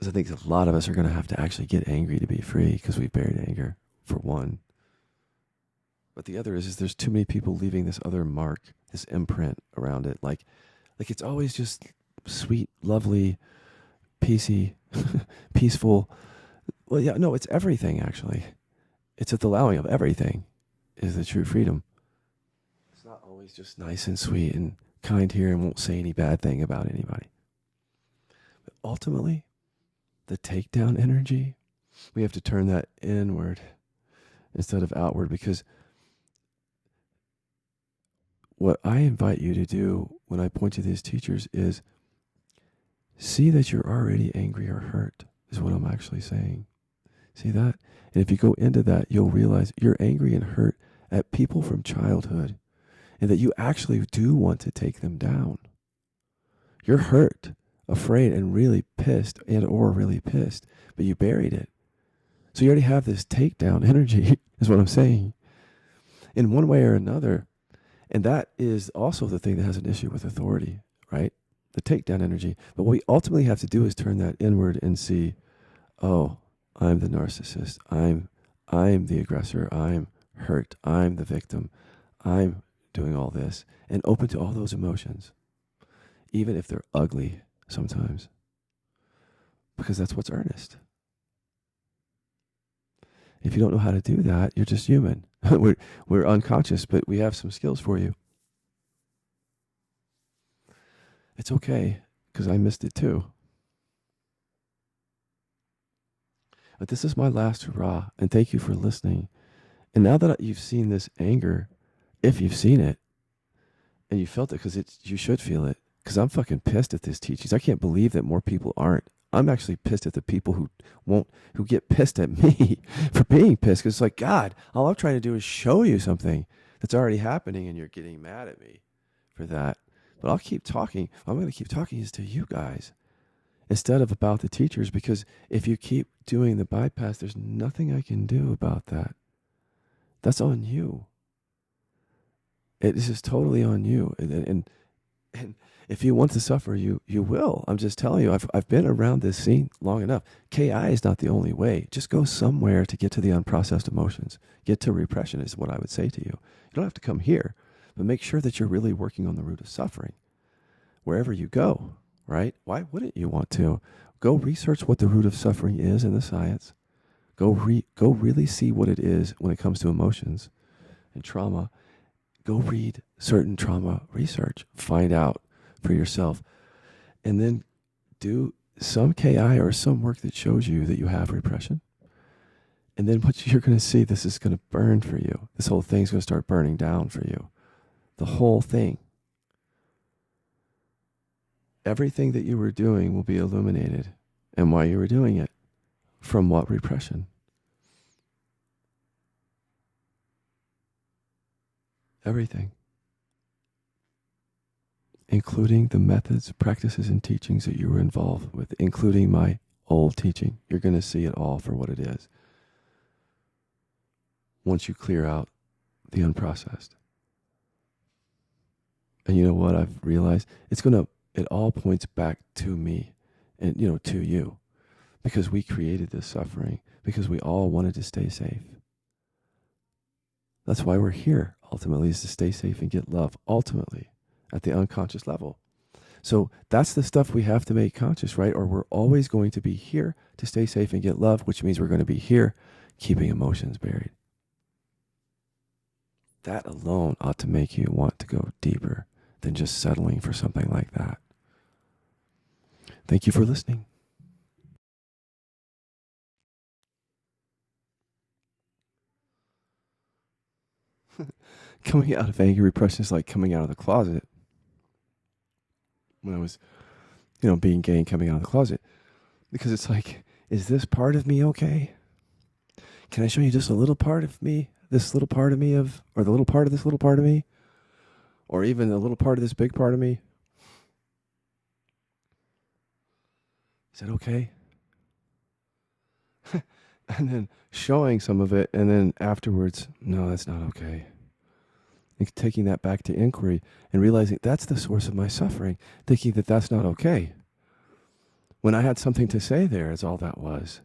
Because I think a lot of us are going to have to actually get angry to be free because we've buried anger, for one. But the other is there's too many people leaving this other mark, this imprint around it. Like it's always just sweet, lovely, peacey, peaceful. Well, yeah, no, it's everything, actually. It's the allowing of everything is the true freedom. It's not always just nice and sweet and kind here and won't say any bad thing about anybody. But ultimately, the takedown energy, we have to turn that inward instead of outward, because what I invite you to do when I point to these teachers is see that you're already angry or hurt, is what I'm actually saying. See that? And if you go into that, you'll realize you're angry and hurt at people from childhood, and that you actually do want to take them down. You're hurt, afraid, and really pissed, or really pissed, but you buried it. So you already have this takedown energy, is what I'm saying, in one way or another. And that is also the thing that has an issue with authority, right? The takedown energy. But what we ultimately have to do is turn that inward and see, oh, I'm the narcissist. I'm the aggressor. I'm hurt. I'm the victim. I'm doing all this. And open to all those emotions, even if they're ugly sometimes, because that's what's earnest. If you don't know how to do that, you're just human. we're unconscious, but we have some skills for you. It's okay, because I missed it too. But this is my last hurrah, and thank you for listening. And now that you've seen this anger, if you've seen it, and you felt it, because you should feel it, because I'm fucking pissed at this teachings. I can't believe that more people aren't. I'm actually pissed at the people who get pissed at me for being pissed. Because it's like, God, all I'm trying to do is show you something that's already happening, and you're getting mad at me for that. But I'll keep talking. I'm going to keep talking is to you guys instead of about the teachers, because if you keep doing the bypass, there's nothing I can do about that. That's on you. This is totally on you. And if you want to suffer, you will. I'm just telling you, I've been around this scene long enough. KI is not the only way. Just go somewhere to get to the unprocessed emotions. Get to repression is what I would say to you. You don't have to come here, but make sure that you're really working on the root of suffering wherever you go, right? Why wouldn't you want to? Go research what the root of suffering is in the science. Go really see what it is when it comes to emotions and trauma. Go read certain trauma research. Find out for yourself, and then do some KI or some work that shows you that you have repression. And then what you're going to see, this is going to burn for you. This whole thing's going to start burning down for you. The whole thing. Everything that you were doing will be illuminated, and why you were doing it. From what repression? Everything. Including the methods, practices, and teachings that you were involved with, including my old teaching. You're going to see it all for what it is once you clear out the unprocessed. And you know what I've realized? It all points back to me and, to you, because we created this suffering, because we all wanted to stay safe. That's why we're here, ultimately, is to stay safe and get love, ultimately. At the unconscious level. So that's the stuff we have to make conscious, right? Or we're always going to be here to stay safe and get love, which means we're going to be here keeping emotions buried. That alone ought to make you want to go deeper than just settling for something like that. Thank you for listening. Coming out of anger repression is like coming out of the closet. When I was, being gay and coming out of the closet. Because it's like, is this part of me okay? Can I show you just a little part of me? This little part of me or the little part of this little part of me? Or even a little part of this big part of me? Is that okay? And then showing some of it, and then afterwards, no, that's not okay. And taking that back to inquiry and realizing that's the source of my suffering, thinking that that's not okay. when I had something to say there is all that was.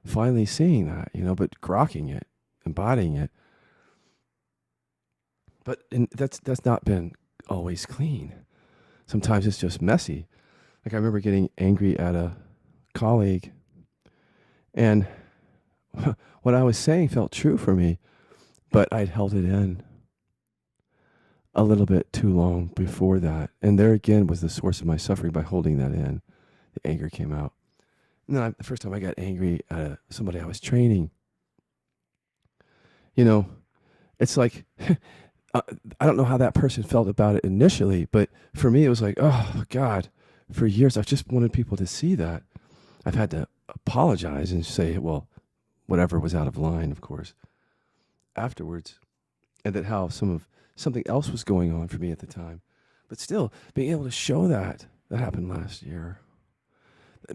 Finally seeing that, but grokking it, embodying it. But that's not been always clean. Sometimes it's just messy. Like I remember getting angry at a colleague, and what I was saying felt true for me, but I'd held it in a little bit too long before that. And there again was the source of my suffering by holding that in. The anger came out. And then the first time I got angry at somebody I was training, it's like, I don't know how that person felt about it initially, but for me, it was like, oh, God, for years, I've just wanted people to see that. I've had to apologize and say, well, whatever was out of line, of course, afterwards, and that how something else was going on for me at the time. But still, being able to show that happened last year.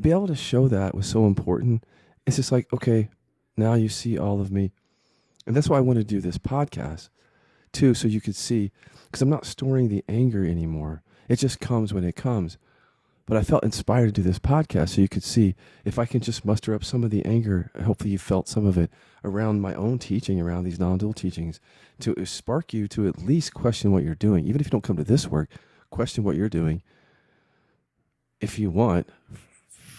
Be able to show that was so important. It's just like, okay, now you see all of me. And that's why I want to do this podcast too, so you could see, because I'm not storing the anger anymore. It just comes when it comes. But I felt inspired to do this podcast so you could see if I can just muster up some of the anger. Hopefully you felt some of it around my own teaching, around these non-dual teachings, to spark you to at least question what you're doing. Even if you don't come to this work, question what you're doing if you want,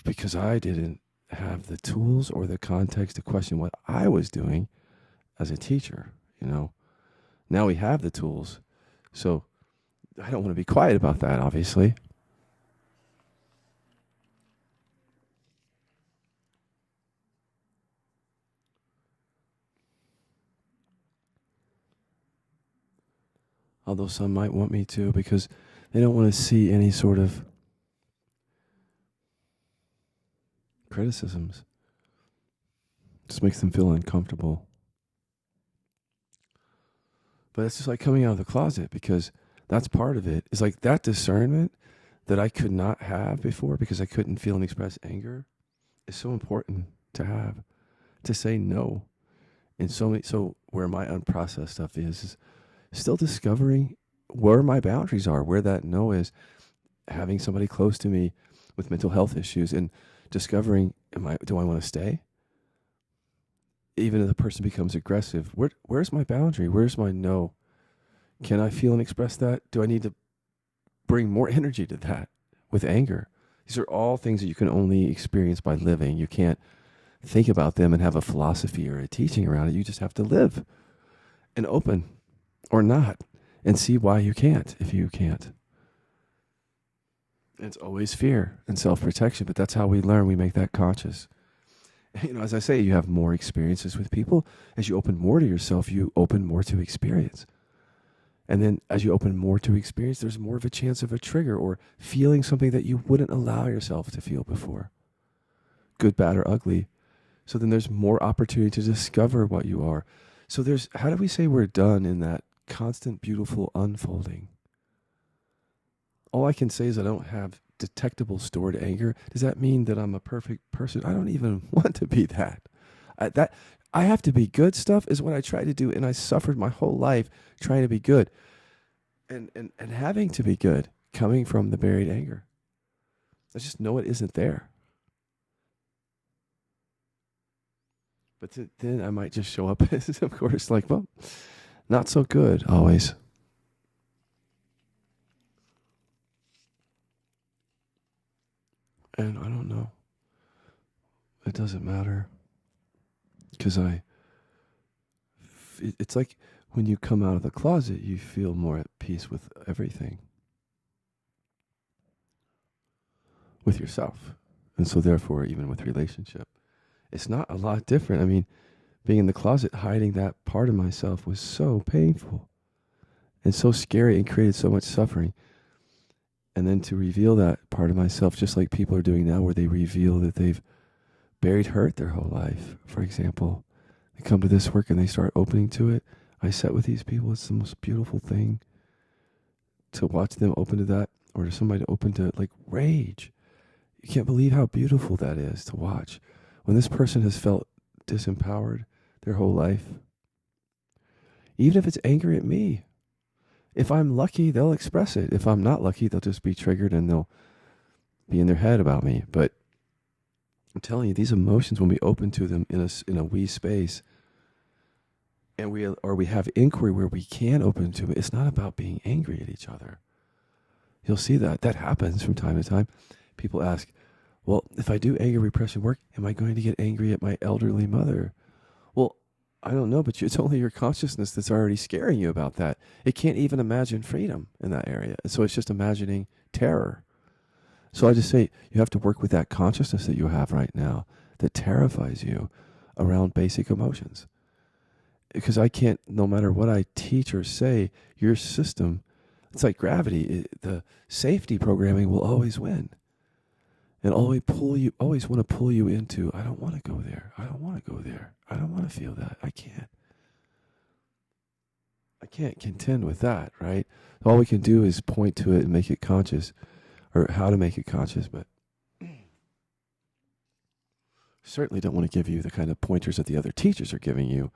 because I didn't have the tools or the context to question what I was doing as a teacher, Now we have the tools. So I don't want to be quiet about that, obviously. Although some might want me to, because they don't want to see any sort of criticisms. Just makes them feel uncomfortable. But it's just like coming out of the closet, because that's part of it. It's like that discernment that I could not have before because I couldn't feel and express anger is so important to have, to say no. And so where my unprocessed stuff is still discovering where my boundaries are, where that no is, having somebody close to me with mental health issues and discovering, do I want to stay? Even if the person becomes aggressive, where's my boundary? Where's my no? Can I feel and express that? Do I need to bring more energy to that with anger? These are all things that you can only experience by living. You can't think about them and have a philosophy or a teaching around it. You just have to live and open or not and see why you can't if you can't. It's always fear and self-protection, but that's how we learn. We make that conscious. As I say, you have more experiences with people. As you open more to yourself, you open more to experience. And then as you open more to experience, there's more of a chance of a trigger or feeling something that you wouldn't allow yourself to feel before. Good, bad, or ugly. So then there's more opportunity to discover what you are. So how do we say we're done in that constant, beautiful unfolding? All I can say is I don't have detectable stored anger. Does that mean that I'm a perfect person? I don't even want to be that. I have to be good stuff is what I try to do, and I suffered my whole life trying to be good. And having to be good, coming from the buried anger. I just know it isn't there. But then I might just show up as, of course, like, well, not so good always. And I don't know. It doesn't matter. Because it's like when you come out of the closet, you feel more at peace with everything. With yourself. And so therefore, even with relationship. It's not a lot different. I mean, being in the closet, hiding that part of myself was so painful and so scary and created so much suffering. And then to reveal that part of myself, just like people are doing now, where they reveal that they've buried hurt their whole life. For example, they come to this work and they start opening to it. I sat with these people. It's the most beautiful thing to watch them open to that, or to somebody to open to like rage. You can't believe how beautiful that is to watch. When this person has felt disempowered their whole life, even if it's anger at me, if I'm lucky, they'll express it. If I'm not lucky, they'll just be triggered and they'll be in their head about me. But I'm telling you, these emotions, when we open to them in a we space, and we have inquiry where we can open to it, it's not about being angry at each other. You'll see that happens from time to time. People ask, well, if I do anger repression work, am I going to get angry at my elderly mother? Well, I don't know, but it's only your consciousness that's already scaring you about that. It can't even imagine freedom in that area. So it's just imagining terror. So I just say you have to work with that consciousness that you have right now that terrifies you around basic emotions. Because I can't, no matter what I teach or say, your system, it's like gravity. The safety programming will always win. And always want to pull you into, I don't want to go there. I don't want to go there. I don't want to feel that. I can't contend with that, right? All we can do is point to it and make it conscious, or how to make it conscious, but certainly don't want to give you the kind of pointers that the other teachers are giving you,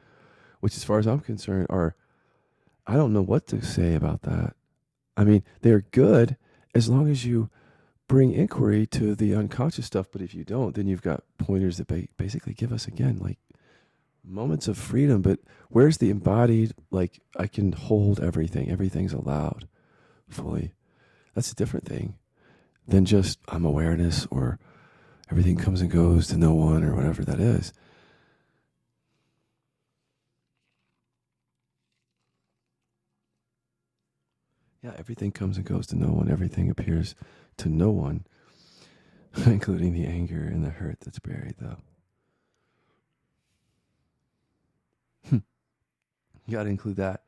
which as far as I'm concerned are, I don't know what to say about that. I mean, they're good as long as you bring inquiry to the unconscious stuff, but if you don't, then you've got pointers that basically give us, again, like moments of freedom, but where's the embodied, like, I can hold everything's allowed fully. That's a different thing than just I'm awareness, or everything comes and goes to no one, or whatever that is. Yeah, everything comes and goes to no one. Everything appears to no one, including the anger and the hurt that's buried, though. You got to include that.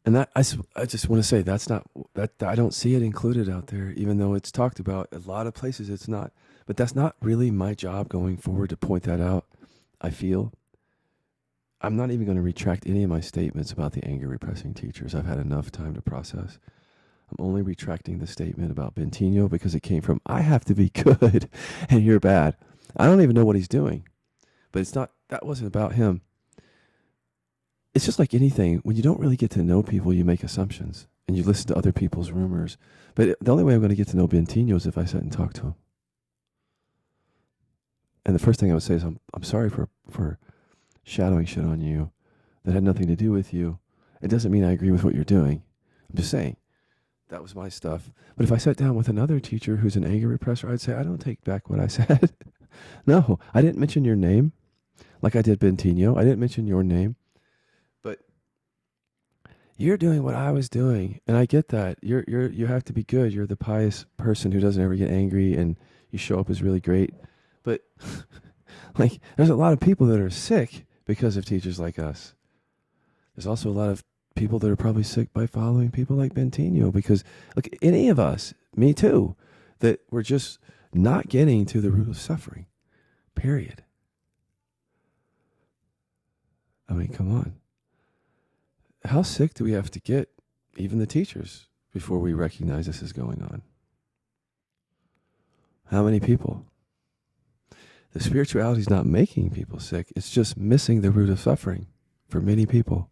And that I just want to say that's not that I don't see it included out there, even though it's talked about a lot of places. It's not, but that's not really my job going forward to point that out. I feel I'm not even going to retract any of my statements about the anger repressing teachers. I've had enough time to process. I'm only retracting the statement about Bentinho because it came from, I have to be good and you're bad. I don't even know what he's doing, but that wasn't about him. It's just like anything. When you don't really get to know people, you make assumptions and you listen to other people's rumors. But the only way I'm going to get to know Bentinho is if I sit and talk to him. And the first thing I would say is, I'm sorry for shadowing shit on you that had nothing to do with you. It doesn't mean I agree with what you're doing. I'm just saying that was my stuff. But if I sat down with another teacher who's an anger repressor, I'd say, I don't take back what I said. No, I didn't mention your name like I did Bentinho. I didn't mention your name. But you're doing what I was doing, and I get that. You have to be good. You're the pious person who doesn't ever get angry, and you show up as really great. But like, there's a lot of people that are sick because of teachers like us. There's also a lot of people that are probably sick by following people like Bentinho, because look, any of us, me too, that we're just not getting to the root of suffering. Period. I mean, come on. How sick do we have to get, even the teachers, before we recognize this is going on? How many people? The spirituality is not making people sick. It's just missing the root of suffering for many people.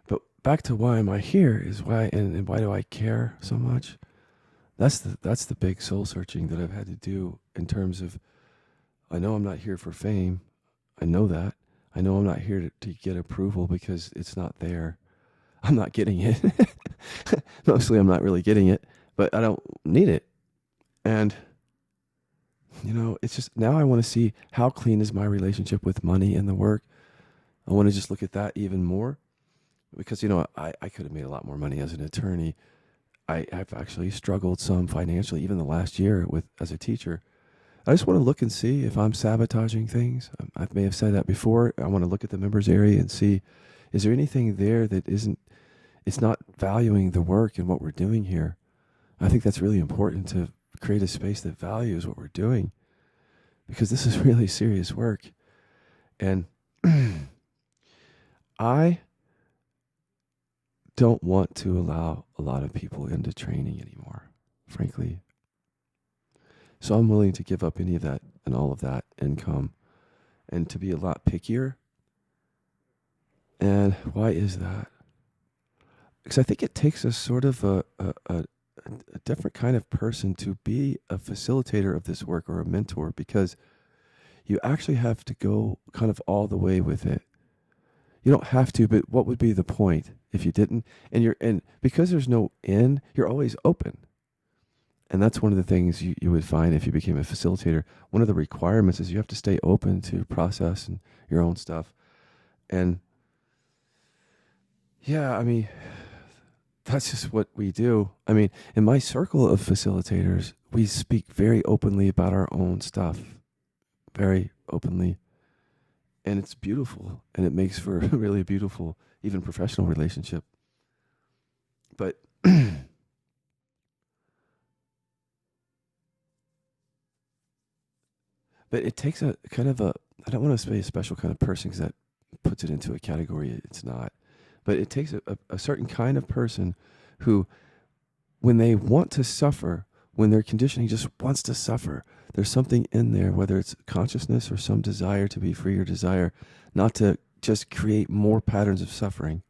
But back to why am I here is why, and why do I care so much? That's the big soul searching that I've had to do in terms of, I know I'm not here for fame. I know that. I know I'm not here to get approval because it's not there. I'm not getting it. Mostly I'm not really getting it, but I don't need it. And, it's just, now I want to see how clean is my relationship with money and the work. I want to just look at that even more because, I could have made a lot more money as an attorney. I've actually struggled some financially, even the last year as a teacher. I just want to look and see if I'm sabotaging things. I may have said that before. I want to look at the members area and see, is there anything there that it's not valuing the work and what we're doing here. I think that's really important, to create a space that values what we're doing, because this is really serious work. And I don't want to allow a lot of people into training anymore, frankly. So I'm willing to give up any of that and all of that income and to be a lot pickier. And why is that? because I think it takes a sort of a different kind of person to be a facilitator of this work or a mentor, because you actually have to go kind of all the way with it. You don't have to, but what would be the point if you didn't? And because there's no end, you're always open. And that's one of the things you would find if you became a facilitator. One of the requirements is you have to stay open to process and your own stuff. And yeah, I mean, that's just what we do. I mean, in my circle of facilitators, we speak very openly about our own stuff, very openly. And it's beautiful, and it makes for a really beautiful, even professional relationship. But but it takes a kind of a, I don't want to say a special kind of person, because that puts it into a category it's not. But it takes a certain kind of person who, when they want to suffer, when their conditioning just wants to suffer, there's something in there, whether it's consciousness or some desire to be free or desire not to just create more patterns of suffering,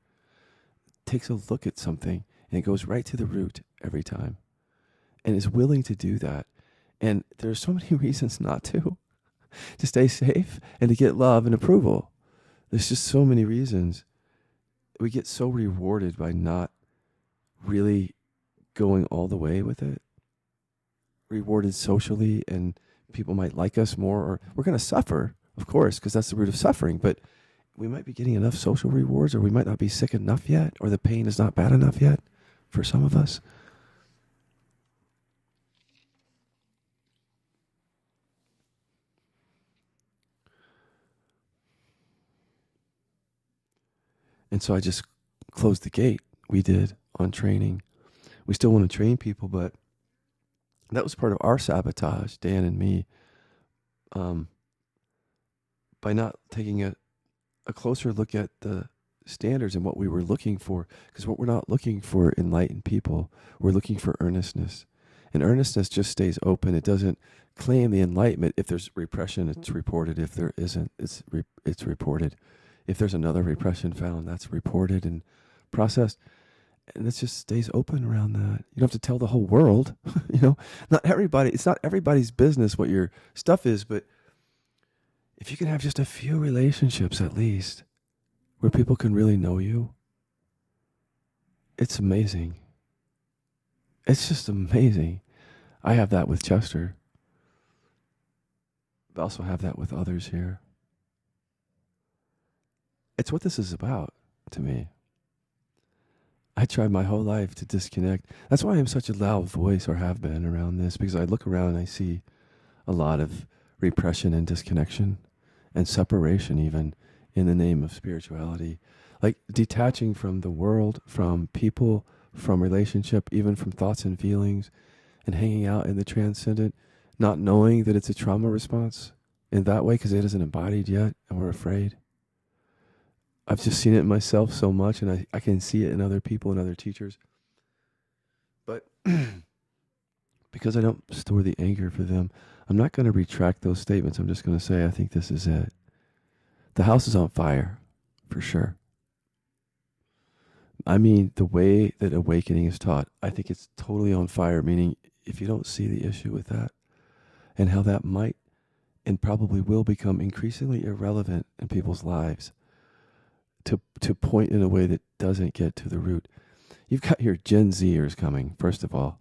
takes a look at something and it goes right to the root every time and is willing to do that. And there's so many reasons not to stay safe and to get love and approval. There's just so many reasons. We get so rewarded by not really going all the way with it. Rewarded socially, and people might like us more, or we're going to suffer, of course, because that's the root of suffering. But we might be getting enough social rewards, or we might not be sick enough yet, or the pain is not bad enough yet for some of us. And so I just closed the gate. We did on training. We still want to train people, but that was part of our sabotage, Dan and me, by not taking a closer look at the standards and what we were looking for. Because what we're not looking for enlightened people, we're looking for earnestness. And earnestness just stays open. It doesn't claim the enlightenment. If there's repression, it's reported. If there isn't, it's reported. If there's another repression found, that's reported and processed. And it just stays open around that. You don't have to tell the whole world, not everybody. It's not everybody's business what your stuff is, but if you can have just a few relationships at least where people can really know you, it's amazing. It's just amazing. I have that with Chester. I also have that with others here. It's what this is about to me. I tried my whole life to disconnect. That's why I'm such a loud voice, or have been, around this, because I look around and I see a lot of repression and disconnection and separation, even in the name of spirituality. Like detaching from the world, from people, from relationship, even from thoughts and feelings, and hanging out in the transcendent, not knowing that it's a trauma response in that way because it isn't embodied yet and we're afraid. I've just seen it in myself so much, and I can see it in other people and other teachers. But because I don't store the anger for them, I'm not going to retract those statements. I'm just going to say, I think this is it. The house is on fire, for sure. I mean, the way that awakening is taught, I think it's totally on fire, meaning if you don't see the issue with that and how that might and probably will become increasingly irrelevant in people's lives, to point in a way that doesn't get to the root. You've got your Gen Zers coming, first of all.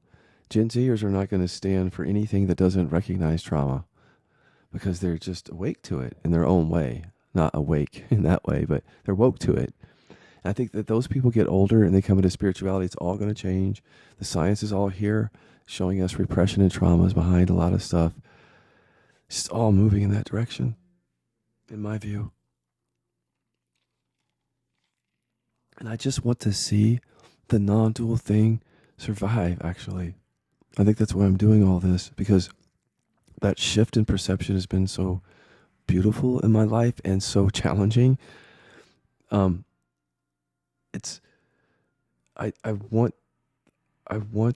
Gen Zers are not going to stand for anything that doesn't recognize trauma because they're just awake to it in their own way. Not awake in that way, but they're woke to it. And I think that those people get older and they come into spirituality, it's all going to change. The science is all here showing us repression and trauma is behind a lot of stuff. It's just all moving in that direction, in my view. And I just want to see the non-dual thing survive, actually. I think that's why I'm doing all this, because that shift in perception has been so beautiful in my life and so challenging. It's I want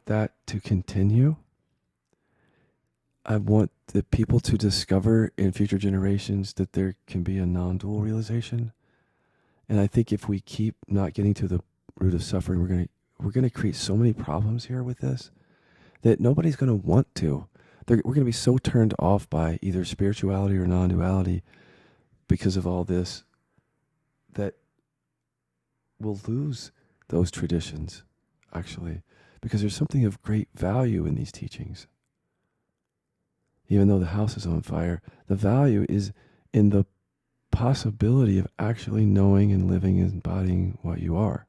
that to continue. I want the people to discover in future generations that there can be a non-dual realization. And I think if we keep not getting to the root of suffering. We're gonna create so many problems here with this that nobody's gonna want to. We're gonna be so turned off by either spirituality or non-duality because of all this that we'll lose those traditions, actually, because there's something of great value in these teachings. Even though the house is on fire, the value is in the possibility of actually knowing and living and embodying what you are.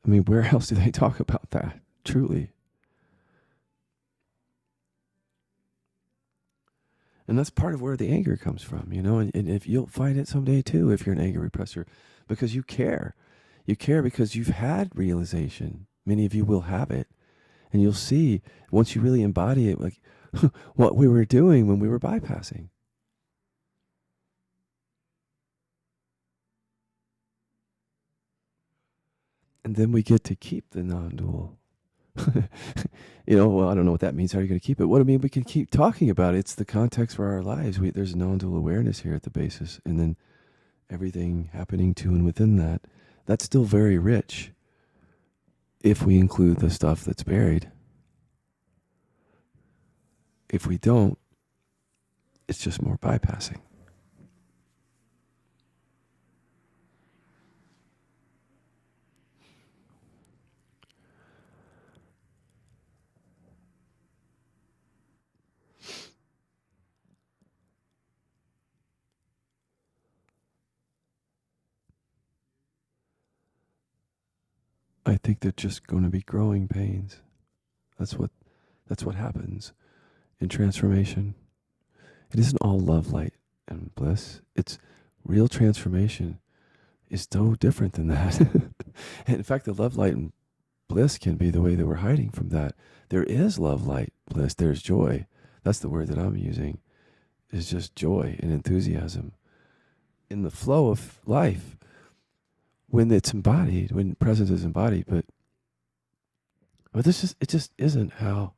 I mean, where else do they talk about that? Truly. And that's part of where the anger comes from, and if you'll find it someday too, if you're an anger repressor, because you care. You care because you've had realization. Many of you will have it. And you'll see, once you really embody it, like what we were doing when we were bypassing. And then we get to keep the non-dual. Well, I don't know what that means. How are you going to keep it? What I mean, we can keep talking about it. It's the context for our lives. There's non-dual awareness here at the basis. And then everything happening to and within that, that's still very rich if we include the stuff that's buried. If we don't, it's just more bypassing. I think they're just going to be growing pains. That's what happens in transformation. It isn't all love, light, and bliss. It's real transformation is so different than that. And in fact, the love, light, and bliss can be the way that we're hiding from that. There is love, light, bliss. There's joy. That's the word that I'm using. Is just joy and enthusiasm in the flow of life when it's embodied, when presence is embodied. But it just isn't how.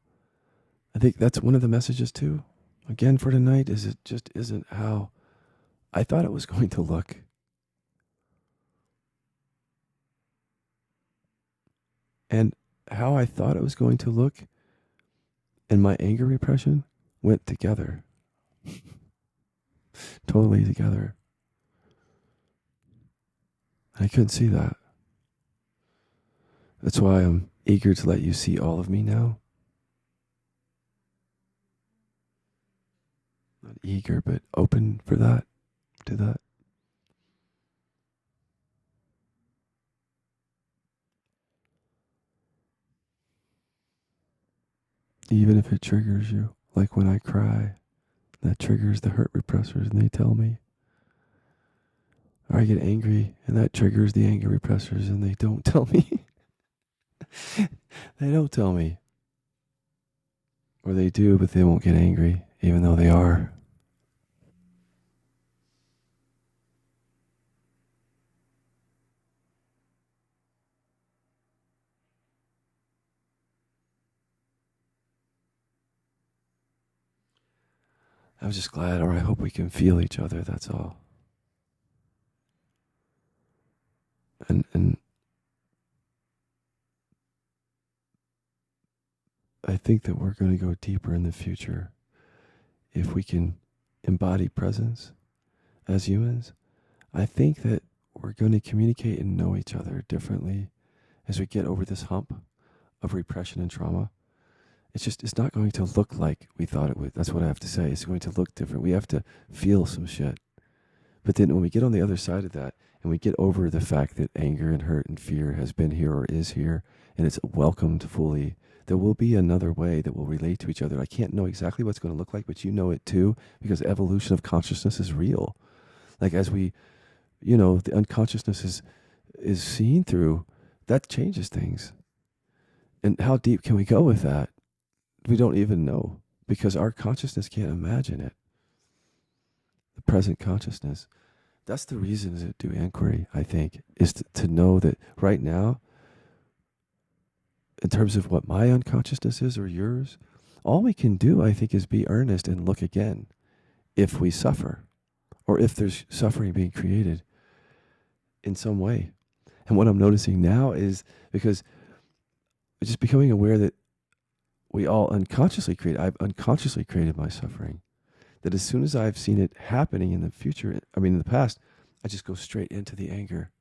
I think that's one of the messages too. Again, for tonight, is it just isn't how I thought it was going to look. And how I thought it was going to look and my anger repression went together. Totally together. I couldn't see that. That's why I'm eager to let you see all of me now. Not eager, but open for that, to that. Even if it triggers you, like when I cry, that triggers the hurt repressors and they tell me. Or I get angry and that triggers the anger repressors and they don't tell me. They don't tell me. Or they do, but they won't get angry, even though they are. I was just glad, or I hope we can feel each other, that's all. And I think that we're going to go deeper in the future if we can embody presence as humans. I think that we're going to communicate and know each other differently as we get over this hump of repression and trauma. It's not going to look like we thought it would. That's what I have to say. It's going to look different. We have to feel some shit. But then when we get on the other side of that and we get over the fact that anger and hurt and fear has been here or is here and it's welcomed fully, there will be another way that will relate to each other. I can't know exactly what's going to look like, but you know it too, because evolution of consciousness is real. Like as we, the unconsciousness is seen through, that changes things. And how deep can we go with that? We don't even know, because our consciousness can't imagine it. The present consciousness. That's the reason to do inquiry, I think, is to know that right now, in terms of what my unconsciousness is or yours, all we can do, I think, is be earnest and look again if we suffer or if there's suffering being created in some way. And what I'm noticing now is because just becoming aware that we all unconsciously create, I've unconsciously created my suffering. That as soon as I've seen it happening in the future, in the past, I just go straight into the anger,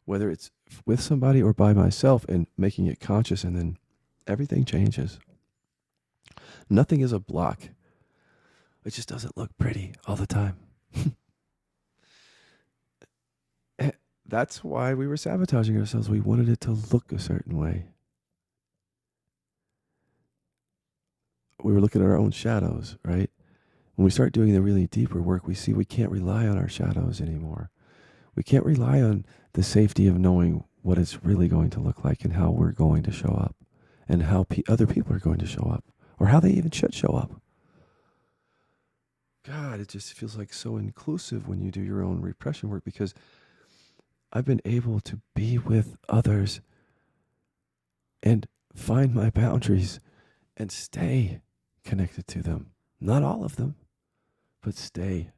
whether it's with somebody or by myself, and making it conscious, and then everything changes. Nothing is a block. It just doesn't look pretty all the time. That's why we were sabotaging ourselves. We wanted it to look a certain way. We were looking at our own shadows, right? When we start doing the really deeper work, we see we can't rely on our shadows anymore. We can't rely on the safety of knowing what it's really going to look like and how we're going to show up and how other people are going to show up or how they even should show up. God, it just feels like so inclusive when you do your own repression work, because I've been able to be with others and find my boundaries and stay connected to them. Not all of them, but stay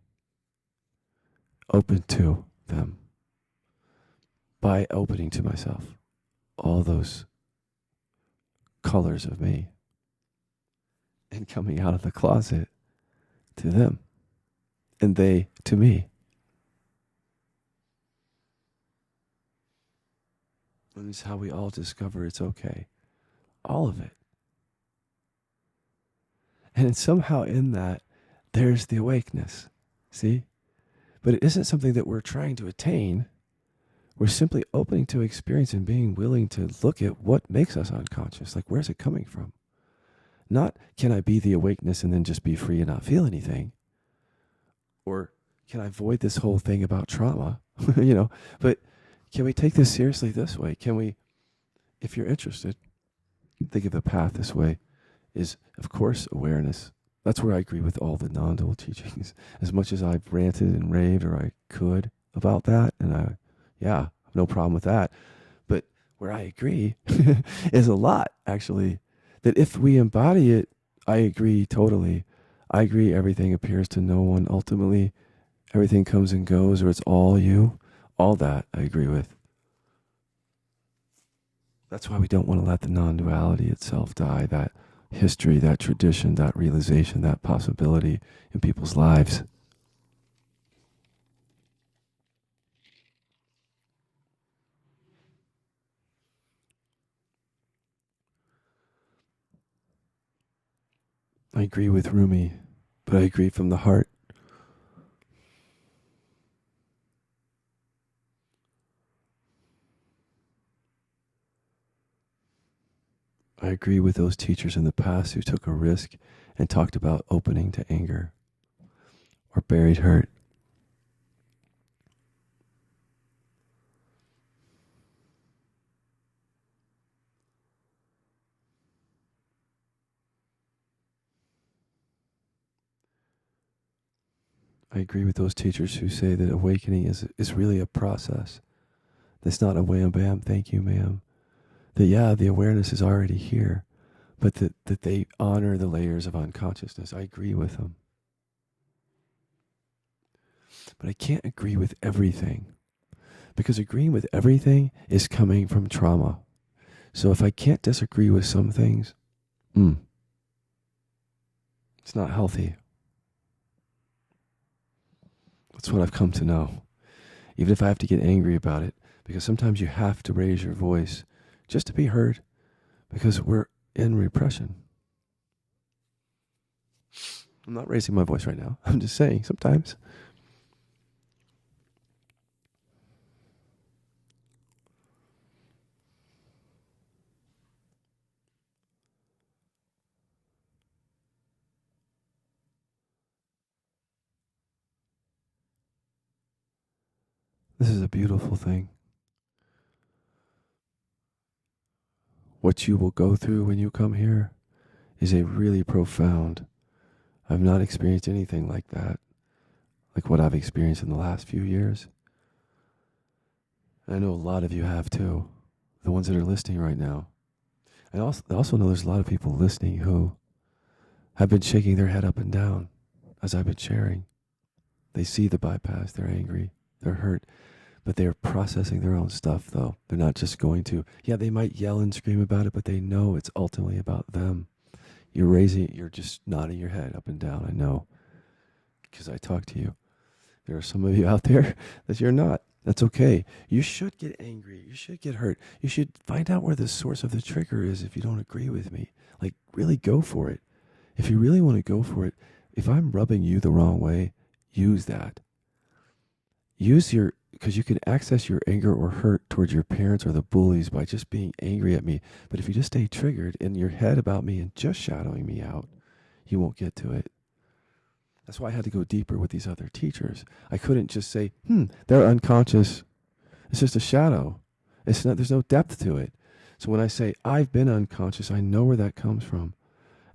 open to them by opening to myself all those colors of me and coming out of the closet to them and they to me. And it's how we all discover it's okay. All of it. And somehow in that, there's the awakeness. See? But it isn't something that we're trying to attain. We're simply opening to experience and being willing to look at what makes us unconscious. Like, where's it coming from? Not, can I be the awakeness and then just be free and not feel anything? Or can I avoid this whole thing about trauma? But can we take this seriously this way? Can we, if you're interested, think of the path this way, is, of course, awareness. That's where I agree with all the non-dual teachings. As much as I've ranted and raved, or I could, about that, and no problem with that. But where I agree is a lot, actually. That if we embody it, I agree totally. I agree everything appears to no one ultimately. Everything comes and goes, or it's all you. All that I agree with. That's why we don't want to let the non-duality itself die, that history, that tradition, that realization, that possibility in people's lives. I agree with Rumi, but I agree from the heart. I agree with those teachers in the past who took a risk and talked about opening to anger or buried hurt. I agree with those teachers who say that awakening is really a process. It's not a wham bam, thank you, ma'am. That, the awareness is already here, but that they honor the layers of unconsciousness. I agree with them. But I can't agree with everything, because agreeing with everything is coming from trauma. So if I can't disagree with some things, it's not healthy. That's what I've come to know. Even if I have to get angry about it, because sometimes you have to raise your voice just to be heard, because we're in repression. I'm not raising my voice right now. I'm just saying sometimes. This is a beautiful thing. What you will go through when you come here is a really profound. I've not experienced anything like that, like what I've experienced in the last few years. I know a lot of you have too, the ones that are listening right now. I also know there's a lot of people listening who have been shaking their head up and down as I've been sharing. They see the bypass, they're angry, they're hurt, But they're processing their own stuff, though. They're not just going to, yeah, they might yell and scream about it, but they know it's ultimately about them. You're just nodding your head up and down. I know, because I talk to you. There are some of you out there that you're not. That's okay. You should get angry. You should get hurt. You should find out where the source of the trigger is if you don't agree with me. Like, really go for it. If you really want to go for it, if I'm rubbing you the wrong way, use that. Because you can access your anger or hurt towards your parents or the bullies by just being angry at me. But if you just stay triggered in your head about me and just shadowing me out, you won't get to it. That's why I had to go deeper with these other teachers. I couldn't just say, they're unconscious. It's just a shadow. There's no depth to it. So when I say, I've been unconscious, I know where that comes from.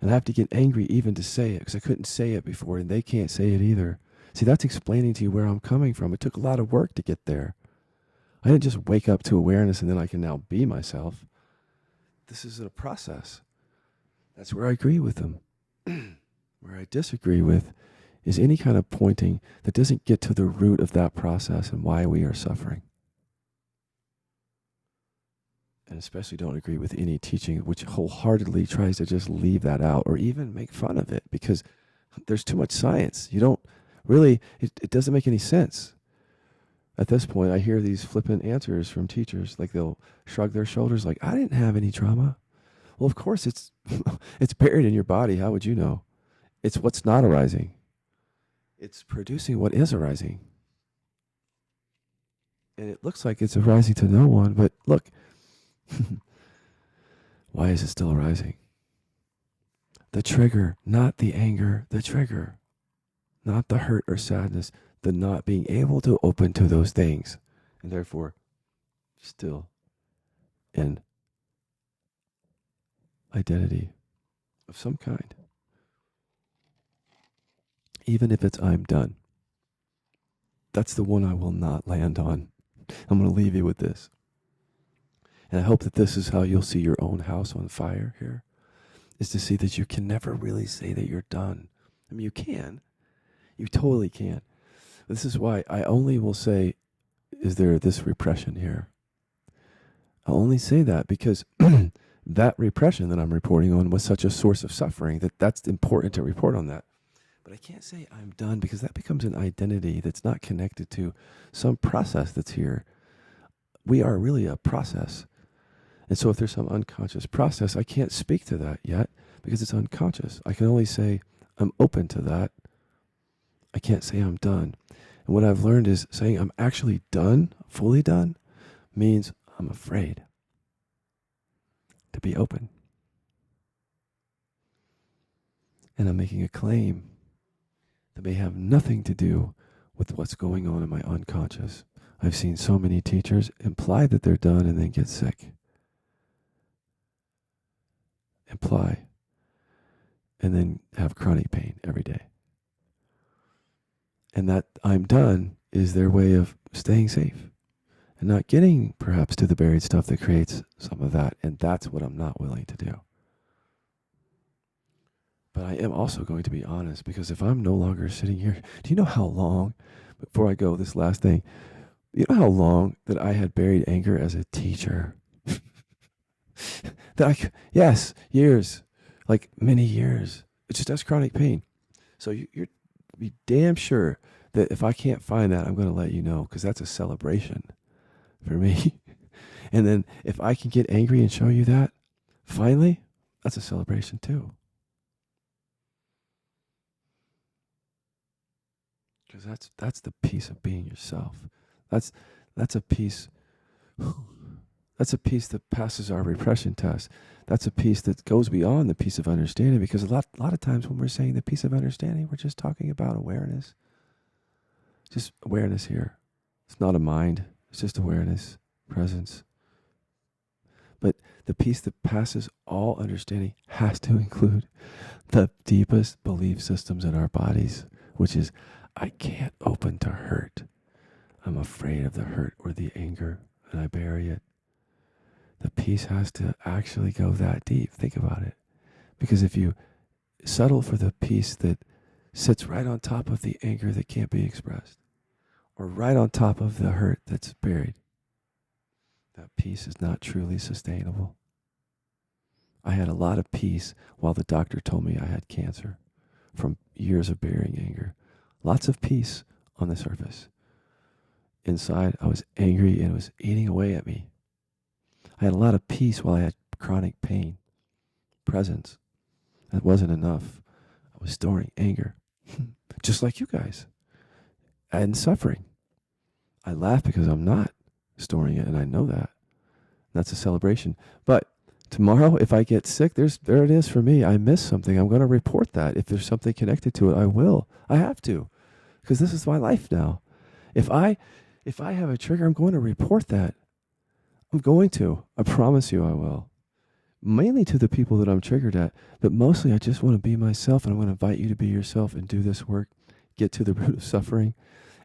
And I have to get angry even to say it, because I couldn't say it before, and they can't say it either. See, that's explaining to you where I'm coming from. It took a lot of work to get there. I didn't just wake up to awareness and then I can now be myself. This is a process. That's where I agree with them. Where I disagree with is any kind of pointing that doesn't get to the root of that process and why we are suffering. And especially don't agree with any teaching which wholeheartedly tries to just leave that out or even make fun of it, because there's too much science. You don't really, it doesn't make any sense. At this point, I hear these flippant answers from teachers, like they'll shrug their shoulders like, I didn't have any trauma. Well, of course, it's it's buried in your body. How would you know? It's what's not arising. It's producing what is arising. And it looks like it's arising to no one, but look, why is it still arising? The trigger, not the anger, the trigger, not the hurt or sadness, the not being able to open to those things, and therefore still in identity of some kind. Even if it's I'm done. That's the one I will not land on. I'm going to leave you with this. And I hope that this is how you'll see your own house on fire here, is to see that you can never really say that you're done. I mean, you can. You totally can. This is why I only will say, is there this repression here? I'll only say that because that repression that I'm reporting on was such a source of suffering that's important to report on that. But I can't say I'm done, because that becomes an identity that's not connected to some process that's here. We are really a process. And so if there's some unconscious process, I can't speak to that yet because it's unconscious. I can only say I'm open to that. I can't say I'm done. And what I've learned is saying I'm actually done, fully done, means I'm afraid to be open. And I'm making a claim that may have nothing to do with what's going on in my unconscious. I've seen so many teachers imply that they're done and then get sick. Imply. And then have chronic pain every day. And that I'm done is their way of staying safe and not getting perhaps to the buried stuff that creates some of that. And that's what I'm not willing to do. But I am also going to be honest, because if I'm no longer sitting here, do you know how long, before I go, this last thing, you know how long that I had buried anger as a teacher? Yes, years, like many years. It's just as chronic pain. So you're be damn sure that if I can't find that, I'm going to let you know, because that's a celebration for me. And then if I can get angry and show you that, finally, that's a celebration too. Because that's the peace of being yourself. That's a peace. That's a peace that passes our repression test. That's a peace that goes beyond the peace of understanding, because a lot of times when we're saying the peace of understanding, we're just talking about awareness. Just awareness here. It's not a mind. It's just awareness, presence. But the peace that passes all understanding has to include the deepest belief systems in our bodies, which is, I can't open to hurt. I'm afraid of the hurt or the anger, and I bury it. The peace has to actually go that deep. Think about it. Because if you settle for the peace that sits right on top of the anger that can't be expressed, or right on top of the hurt that's buried. That peace is not truly sustainable. I had a lot of peace while the doctor told me I had cancer from years of burying anger. Lots of peace on the surface. Inside, I was angry and it was eating away at me. I had a lot of peace while I had chronic pain, presence. That wasn't enough. I was storing anger, just like you guys, and suffering. I laugh because I'm not storing it, and I know that. That's a celebration. But tomorrow, if I get sick, there it is for me. I missed something. I'm going to report that. If there's something connected to it, I will. I have to, because this is my life now. If I have a trigger, I'm going to report that. I'm going to. I promise you I will. Mainly to the people that I'm triggered at, but mostly I just want to be myself, and I want to invite you to be yourself and do this work, get to the root of suffering,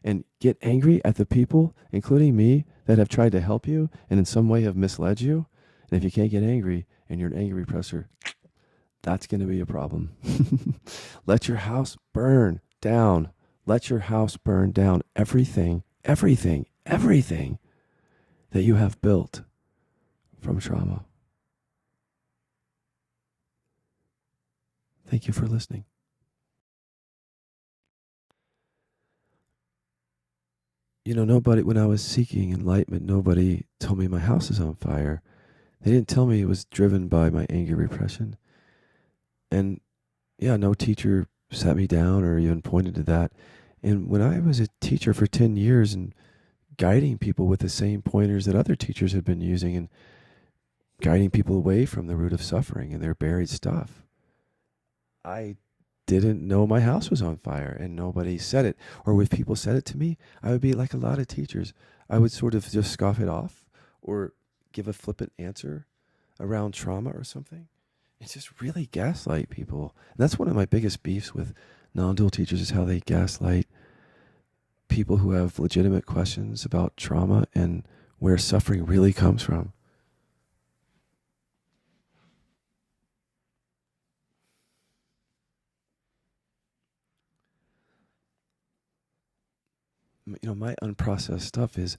and get angry at the people, including me, that have tried to help you and in some way have misled you. And if you can't get angry and you're an angry repressor, that's going to be a problem. Let your house burn down. Let your house burn down. Everything that you have built from trauma. Thank you for listening. Nobody, when I was seeking enlightenment, nobody told me my house is on fire. They didn't tell me it was driven by my anger repression. And yeah, no teacher sat me down or even pointed to that. And when I was a teacher for 10 years and guiding people with the same pointers that other teachers had been using and guiding people away from the root of suffering and their buried stuff, I didn't know my house was on fire, and nobody said it. Or if people said it to me, I would be like a lot of teachers. I would sort of just scoff it off or give a flippant answer around trauma or something. It's just really gaslight people. And that's one of my biggest beefs with non-dual teachers, is how they gaslight people who have legitimate questions about trauma and where suffering really comes from. My unprocessed stuff is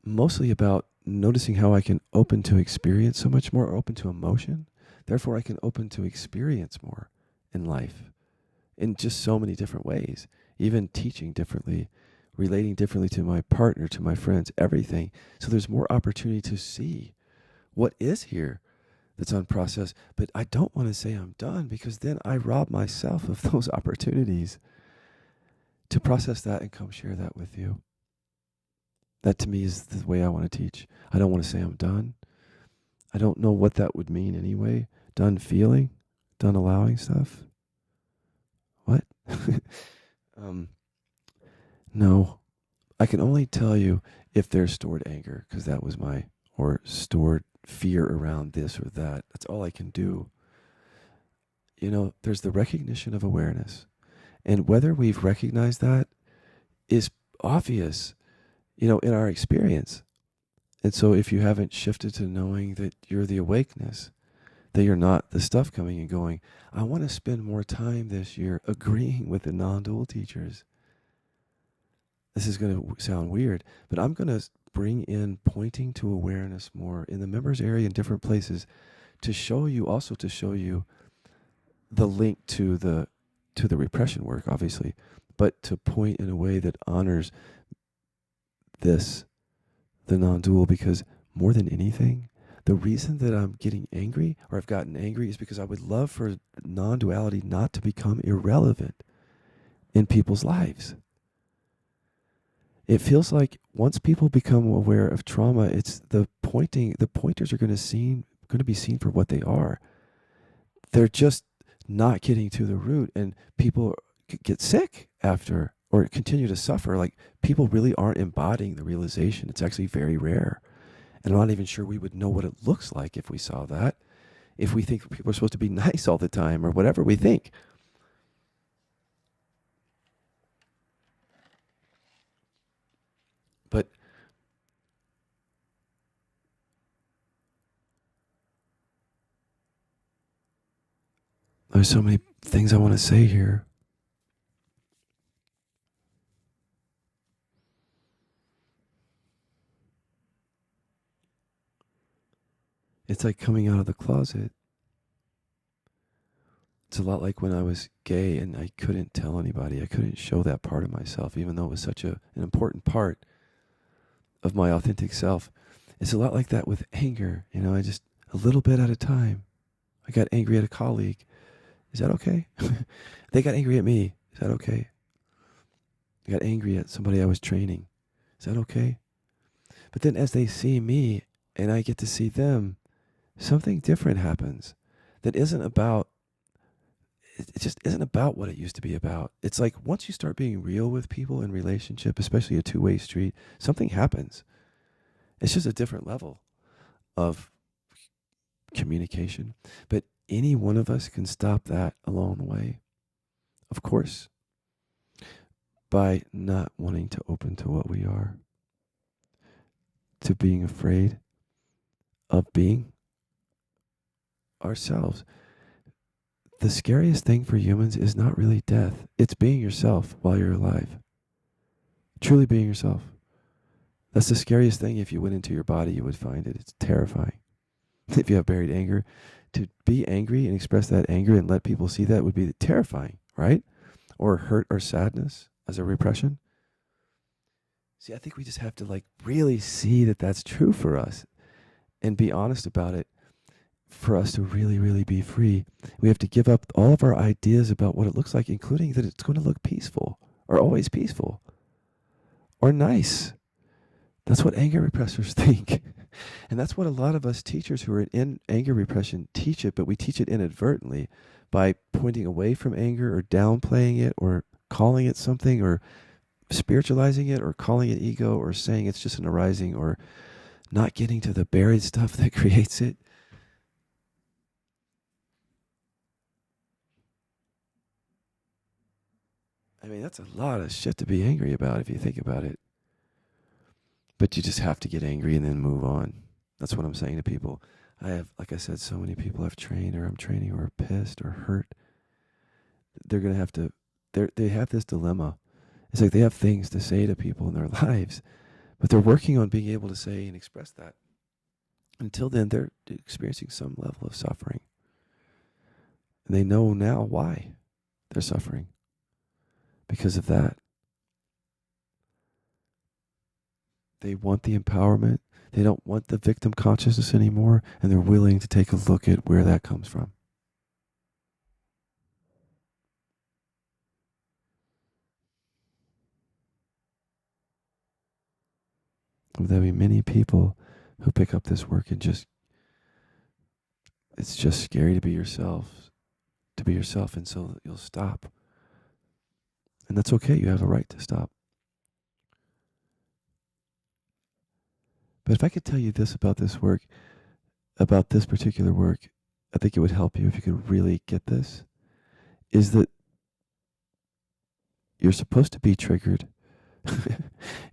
mostly about noticing how I can open to experience so much more, or open to emotion. Therefore, I can open to experience more in life in just so many different ways, even teaching differently, relating differently to my partner, to my friends, everything. So there's more opportunity to see what is here that's unprocessed. But I don't want to say I'm done, because then I rob myself of those opportunities to process that and come share that with you. That to me is the way I want to teach. I don't want to say I'm done. I don't know what that would mean anyway. Done feeling, done allowing stuff. What? No, I can only tell you if there's stored anger, because that was or stored fear around this or that. That's all I can do. There's the recognition of awareness. And whether we've recognized that is obvious, in our experience. And so if you haven't shifted to knowing that you're the awakeness, that you're not the stuff coming and going, I want to spend more time this year agreeing with the non-dual teachers. This is going to sound weird, but I'm going to bring in pointing to awareness more in the members area in different places to show you the link to the repression work, obviously, but to point in a way that honors the non-dual, because more than anything, the reason that I'm getting angry, or I've gotten angry, is because I would love for non-duality not to become irrelevant in people's lives. It feels like once people become aware of trauma, it's the pointers are going to be seen for what they are. They're just not getting to the root, and people get sick after, or continue to suffer. Like, people really aren't embodying the realization. It's actually very rare. And I'm not even sure we would know what it looks like if we saw that, if we think people are supposed to be nice all the time, or whatever we think. But there's so many things I want to say here. It's like coming out of the closet. It's a lot like when I was gay and I couldn't tell anybody. I couldn't show that part of myself, even though it was such an important part of my authentic self. It's a lot like that with anger. I just, a little bit at a time. I got angry at a colleague. Is that okay? They got angry at me. Is that okay? I got angry at somebody I was training. Is that okay? But then as they see me and I get to see them, something different happens that isn't about, it just isn't about what it used to be about. It's like once you start being real with people in relationship, especially a two-way street, something happens. It's just a different level of communication. But any one of us can stop that along the way, of course, by not wanting to open to what we are, to being afraid of being ourselves. The scariest thing for humans is not really death. It's being yourself while you're alive. Truly being yourself. That's the scariest thing. If you went into your body, you would find it. It's terrifying. If you have buried anger, to be angry and express that anger and let people see that would be terrifying, right? Or hurt or sadness as a repression. See, I think we just have to really see that that's true for us and be honest about it. For us to really, really be free, we have to give up all of our ideas about what it looks like, including that it's going to look peaceful or always peaceful or nice. That's what anger repressors think. And that's what a lot of us teachers who are in anger repression teach it, but we teach it inadvertently by pointing away from anger or downplaying it or calling it something or spiritualizing it or calling it ego or saying it's just an arising or not getting to the buried stuff that creates it. I mean, that's a lot of shit to be angry about if you think about it. But you just have to get angry and then move on. That's what I'm saying to people. I have, like I said, so many people I've trained or I'm training who are pissed or hurt. They're going to have to, they have this dilemma. It's like they have things to say to people in their lives, but they're working on being able to say and express that. Until then, they're experiencing some level of suffering. And they know now why they're suffering. Because of that. They want the empowerment. They don't want the victim consciousness anymore, and they're willing to take a look at where that comes from. There'll be many people who pick up this work and it's just scary to be yourself, and so you'll stop. And that's okay. You have a right to stop. But if I could tell you this about this work, about this particular work, I think it would help you if you could really get this, is that you're supposed to be triggered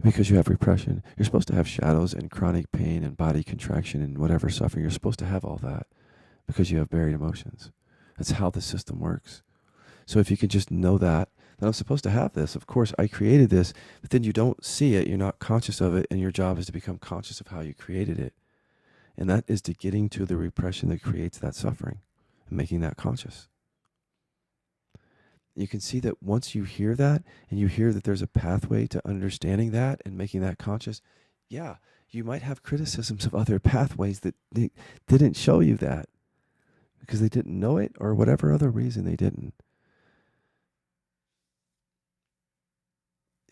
because you have repression. You're supposed to have shadows and chronic pain and body contraction and whatever suffering. You're supposed to have all that because you have buried emotions. That's how the system works. So if you can just know that I'm supposed to have this. Of course, I created this, but then you don't see it. You're not conscious of it, and your job is to become conscious of how you created it. And that is to getting to the repression that creates that suffering and making that conscious. You can see that once you hear that, and you hear that there's a pathway to understanding that and making that conscious, yeah, you might have criticisms of other pathways that they didn't show you that because they didn't know it or whatever other reason they didn't.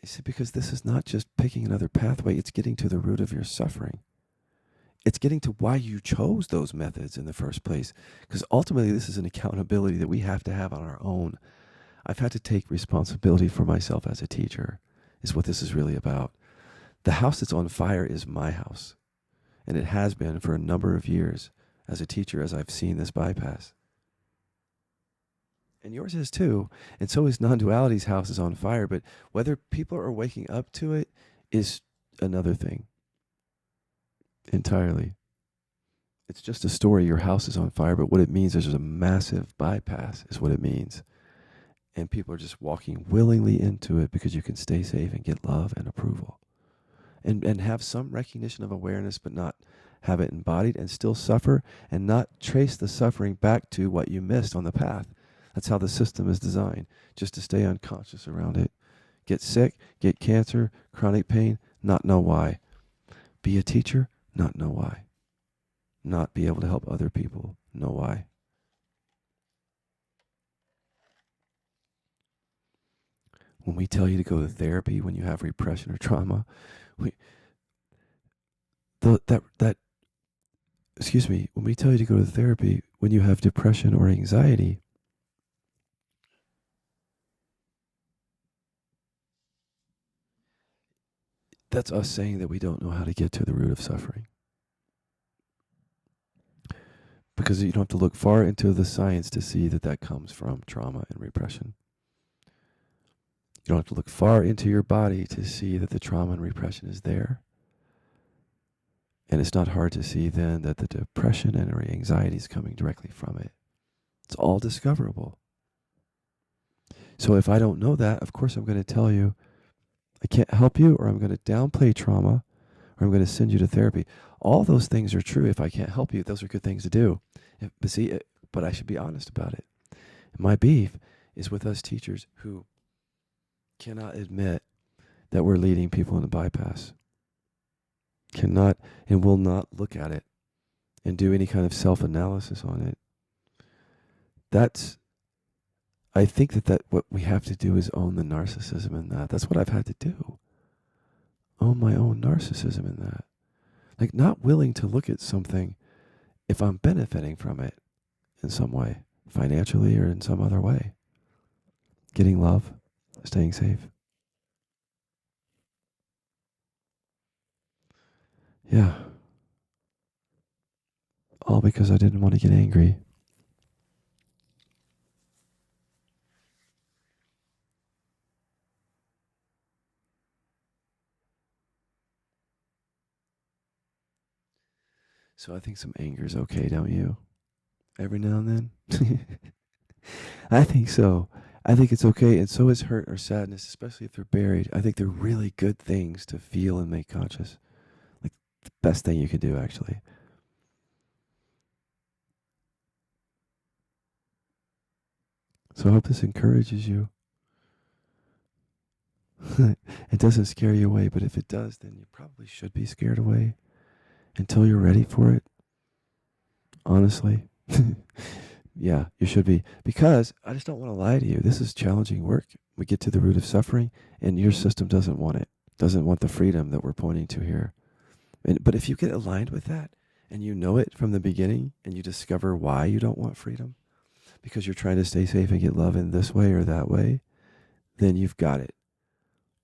You see, because this is not just picking another pathway, it's getting to the root of your suffering. It's getting to why you chose those methods in the first place. Because ultimately, this is an accountability that we have to have on our own. I've had to take responsibility for myself as a teacher, is what this is really about. The house that's on fire is my house. And it has been for a number of years as a teacher, as I've seen this bypass. And yours is too. And so is non-duality's house is on fire. But whether people are waking up to it is another thing entirely. It's just a story. Your house is on fire. But what it means is there's a massive bypass is what it means. And people are just walking willingly into it because you can stay safe and get love and approval. And have some recognition of awareness, but not have it embodied, and still suffer and not trace the suffering back to what you missed on the path. That's how the system is designed, just to stay unconscious around it. Get sick, get cancer, chronic pain, not know why. Be a teacher, not know why. Not be able to help other people, know why. When we tell you to go to therapy when you have repression or trauma, when we tell you to go to therapy when you have depression or anxiety, that's us saying that we don't know how to get to the root of suffering. Because you don't have to look far into the science to see that that comes from trauma and repression. You don't have to look far into your body to see that the trauma and repression is there. And it's not hard to see then that the depression and anxiety is coming directly from it. It's all discoverable. So if I don't know that, of course I'm going to tell you I can't help you, or I'm going to downplay trauma, or I'm going to send you to therapy. All those things are true. If I can't help you, those are good things to do. But I should be honest about it. My beef is with us teachers who cannot admit that we're leading people into bypass. Cannot and will not look at it and do any kind of self-analysis on it. I think that what we have to do is own the narcissism in that. That's what I've had to do. Own my own narcissism in that. Like, not willing to look at something if I'm benefiting from it in some way, financially or in some other way. Getting love, staying safe. Yeah. All because I didn't want to get angry. So I think some anger is okay, don't you? Every now and then? I think so. I think it's okay, and so is hurt or sadness, especially if they're buried. I think they're really good things to feel and make conscious. Like the best thing you can do, actually. So I hope this encourages you. It doesn't scare you away, but if it does, then you probably should be scared away until you're ready for it. Honestly. Yeah, you should be. Because I just don't want to lie to you. This is challenging work. We get to the root of suffering, and your system doesn't want it. Doesn't want the freedom that we're pointing to here. But if you get aligned with that, and you know it from the beginning, and you discover why you don't want freedom, because you're trying to stay safe and get love in this way or that way, then you've got it.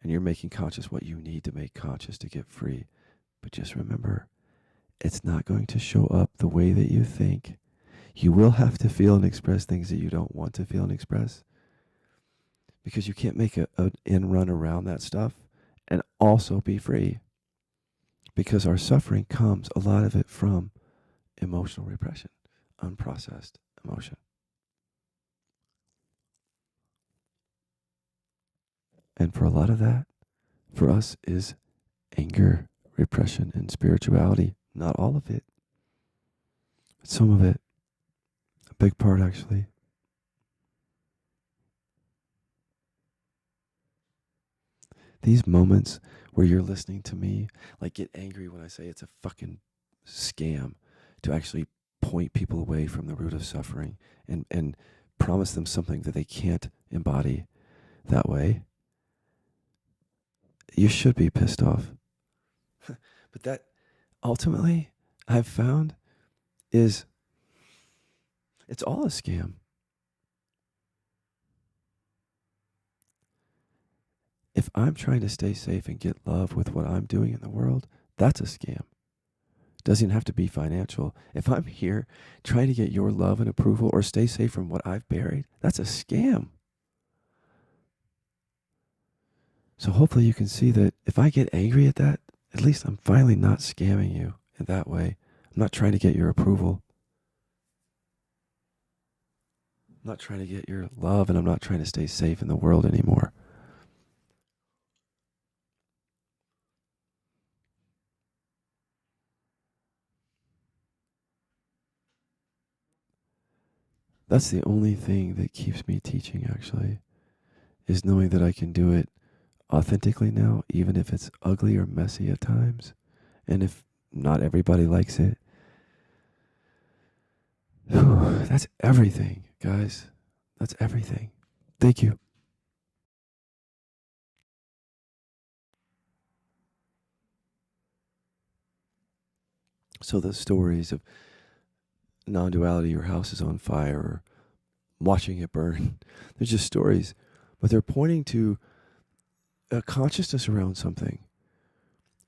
And you're making conscious what you need to make conscious to get free. But just remember, it's not going to show up the way that you think. You will have to feel and express things that you don't want to feel and express, because you can't make an end run around that stuff and also be free, because our suffering comes, a lot of it, from emotional repression, unprocessed emotion. And for a lot of that, for us, is anger, repression, and spirituality. Not all of it, but some of it. A big part, actually. These moments where you're listening to me, like, get angry when I say it's a fucking scam to actually point people away from the root of suffering and promise them something that they can't embody that way. You should be pissed off. But that, ultimately, I've found, is it's all a scam. If I'm trying to stay safe and get love with what I'm doing in the world, that's a scam. It doesn't have to be financial. If I'm here trying to get your love and approval or stay safe from what I've buried, that's a scam. So hopefully you can see that if I get angry at that, at least I'm finally not scamming you in that way. I'm not trying to get your approval. I'm not trying to get your love, and I'm not trying to stay safe in the world anymore. That's the only thing that keeps me teaching, actually, is knowing that I can do it authentically now, even if it's ugly or messy at times. And if not everybody likes it, that's everything, guys. That's everything. Thank you. So the stories of non-duality, your house is on fire, or watching it burn, they're just stories, but they're pointing to a consciousness around something.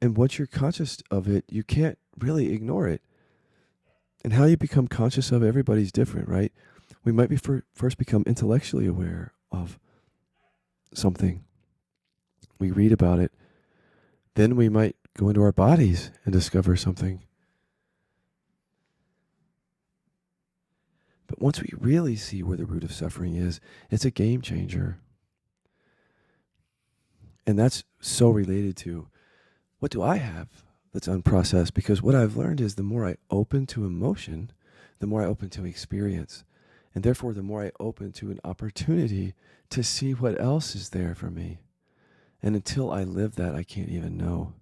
And once you're conscious of it, you can't really ignore it. And how you become conscious of everybody's different, right? We might be first become intellectually aware of something. We read about it. Then we might go into our bodies and discover something. But once we really see where the root of suffering is, it's a game changer. And that's so related to, what do I have that's unprocessed? Because what I've learned is the more I open to emotion, the more I open to experience. And therefore, the more I open to an opportunity to see what else is there for me. And until I live that, I can't even know.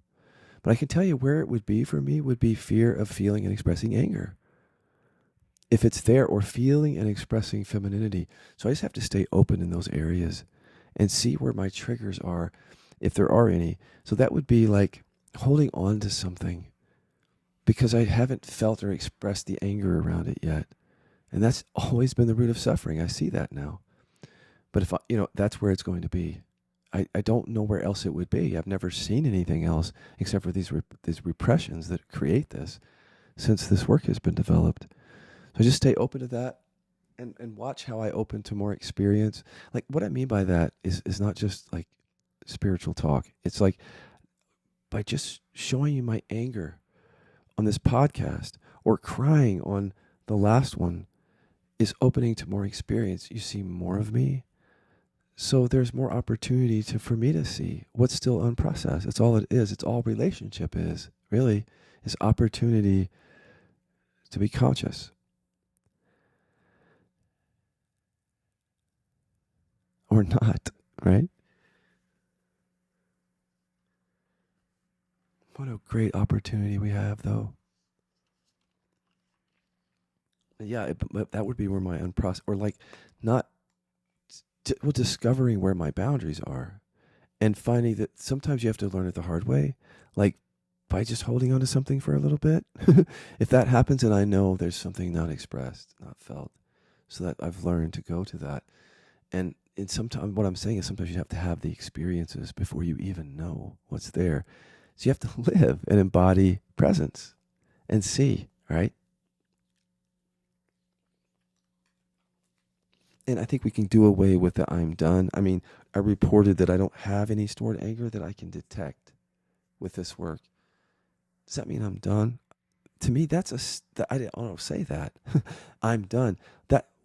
But I can tell you where it would be for me would be fear of feeling and expressing anger. If it's there, or feeling and expressing femininity. So I just have to stay open in those areas and see where my triggers are, if there are any. So that would be like holding on to something because I haven't felt or expressed the anger around it yet. And that's always been the root of suffering. I see that now. But if I, that's where it's going to be. I don't know where else it would be. I've never seen anything else except for these repressions that create this since this work has been developed. So just stay open to that and watch how I open to more experience. Like what I mean by that is not just like spiritual talk. It's like by just showing you my anger on this podcast or crying on the last one is opening to more experience. You see more of me. So there's more opportunity for me to see what's still unprocessed. It's all it is. It's all relationship is, really, is opportunity to be conscious. Or not, right? What a great opportunity we have, though. Yeah, that would be where my unprocessed, or like not, discovering where my boundaries are and finding that sometimes you have to learn it the hard way, like by just holding on to something for a little bit. If that happens, and I know there's something not expressed, not felt, so that I've learned to go to that. And sometimes what I'm saying is sometimes you have to have the experiences before you even know what's there. So you have to live and embody presence and see, right? And I think we can do away with the I'm done. I mean, I reported that I don't have any stored anger that I can detect with this work. Does that mean I'm done? To me, I don't say that. I'm done.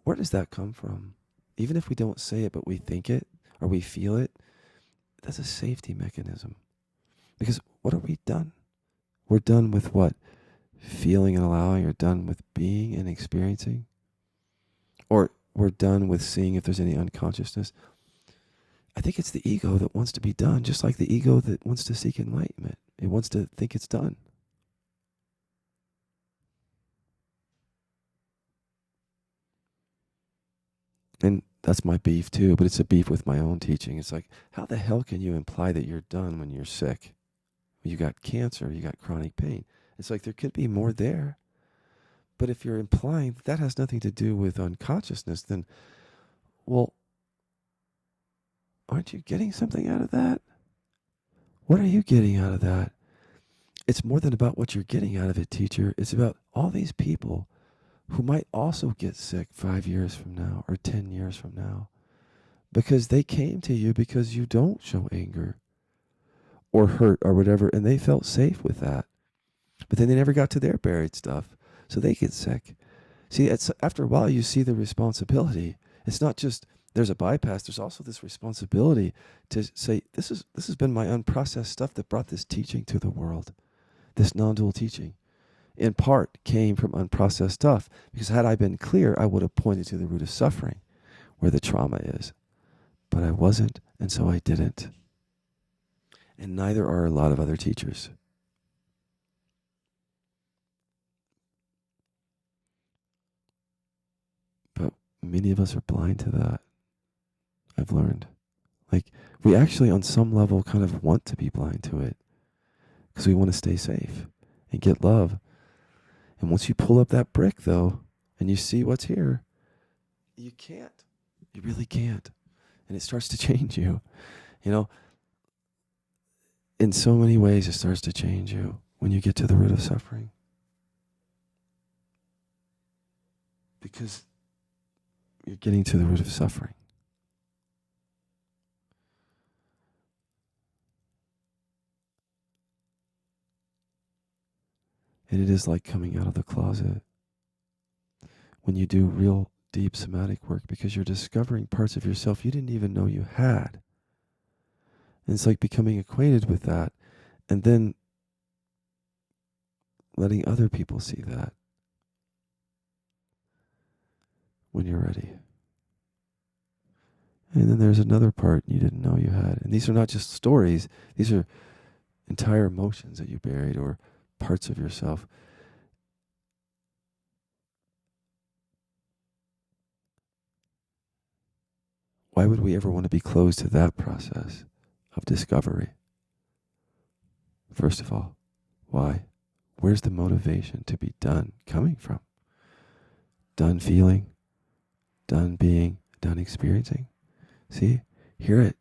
Where does that come from? Even if we don't say it, but we think it or we feel it, that's a safety mechanism. Because what are we done? We're done with what? Feeling and allowing, or done with being and experiencing? Or we're done with seeing if there's any unconsciousness? I think it's the ego that wants to be done, just like the ego that wants to seek enlightenment. It wants to think it's done. And that's my beef too, but it's a beef with my own teaching. It's like, how the hell can you imply that you're done when you're sick? You got cancer, you got chronic pain. It's like there could be more there. But if you're implying that has nothing to do with unconsciousness, then, well, aren't you getting something out of that? What are you getting out of that? It's more than about what you're getting out of it, teacher. It's about all these people who might also get sick 5 years from now or 10 years from now because they came to you because you don't show anger or hurt or whatever, and they felt safe with that. But then they never got to their buried stuff, so they get sick. See, after a while, you see the responsibility. It's not just there's a bypass. There's also this responsibility to say, this has been my unprocessed stuff that brought this teaching to the world, this non-dual teaching. in part came from unprocessed stuff. Because had I been clear, I would have pointed to the root of suffering, where the trauma is. But I wasn't, and so I didn't. And neither are a lot of other teachers. But many of us are blind to that, I've learned. Like, we actually, on some level, kind of want to be blind to it because we want to stay safe and get love. And once you pull up that brick, though, and you see what's here, you can't. You really can't. And it starts to change you. You know, in so many ways, it starts to change you when you get to the root of suffering. Because you're getting to the root of suffering. And it is like coming out of the closet when you do real deep somatic work, because you're discovering parts of yourself you didn't even know you had. And it's like becoming acquainted with that and then letting other people see that when you're ready. And then there's another part you didn't know you had. And these are not just stories, these are entire emotions that you buried or parts of yourself. Why would we ever want to be closed to that process of discovery? First of all, why? Where's the motivation to be done coming from? Done feeling, done being, done experiencing. See? Hear it.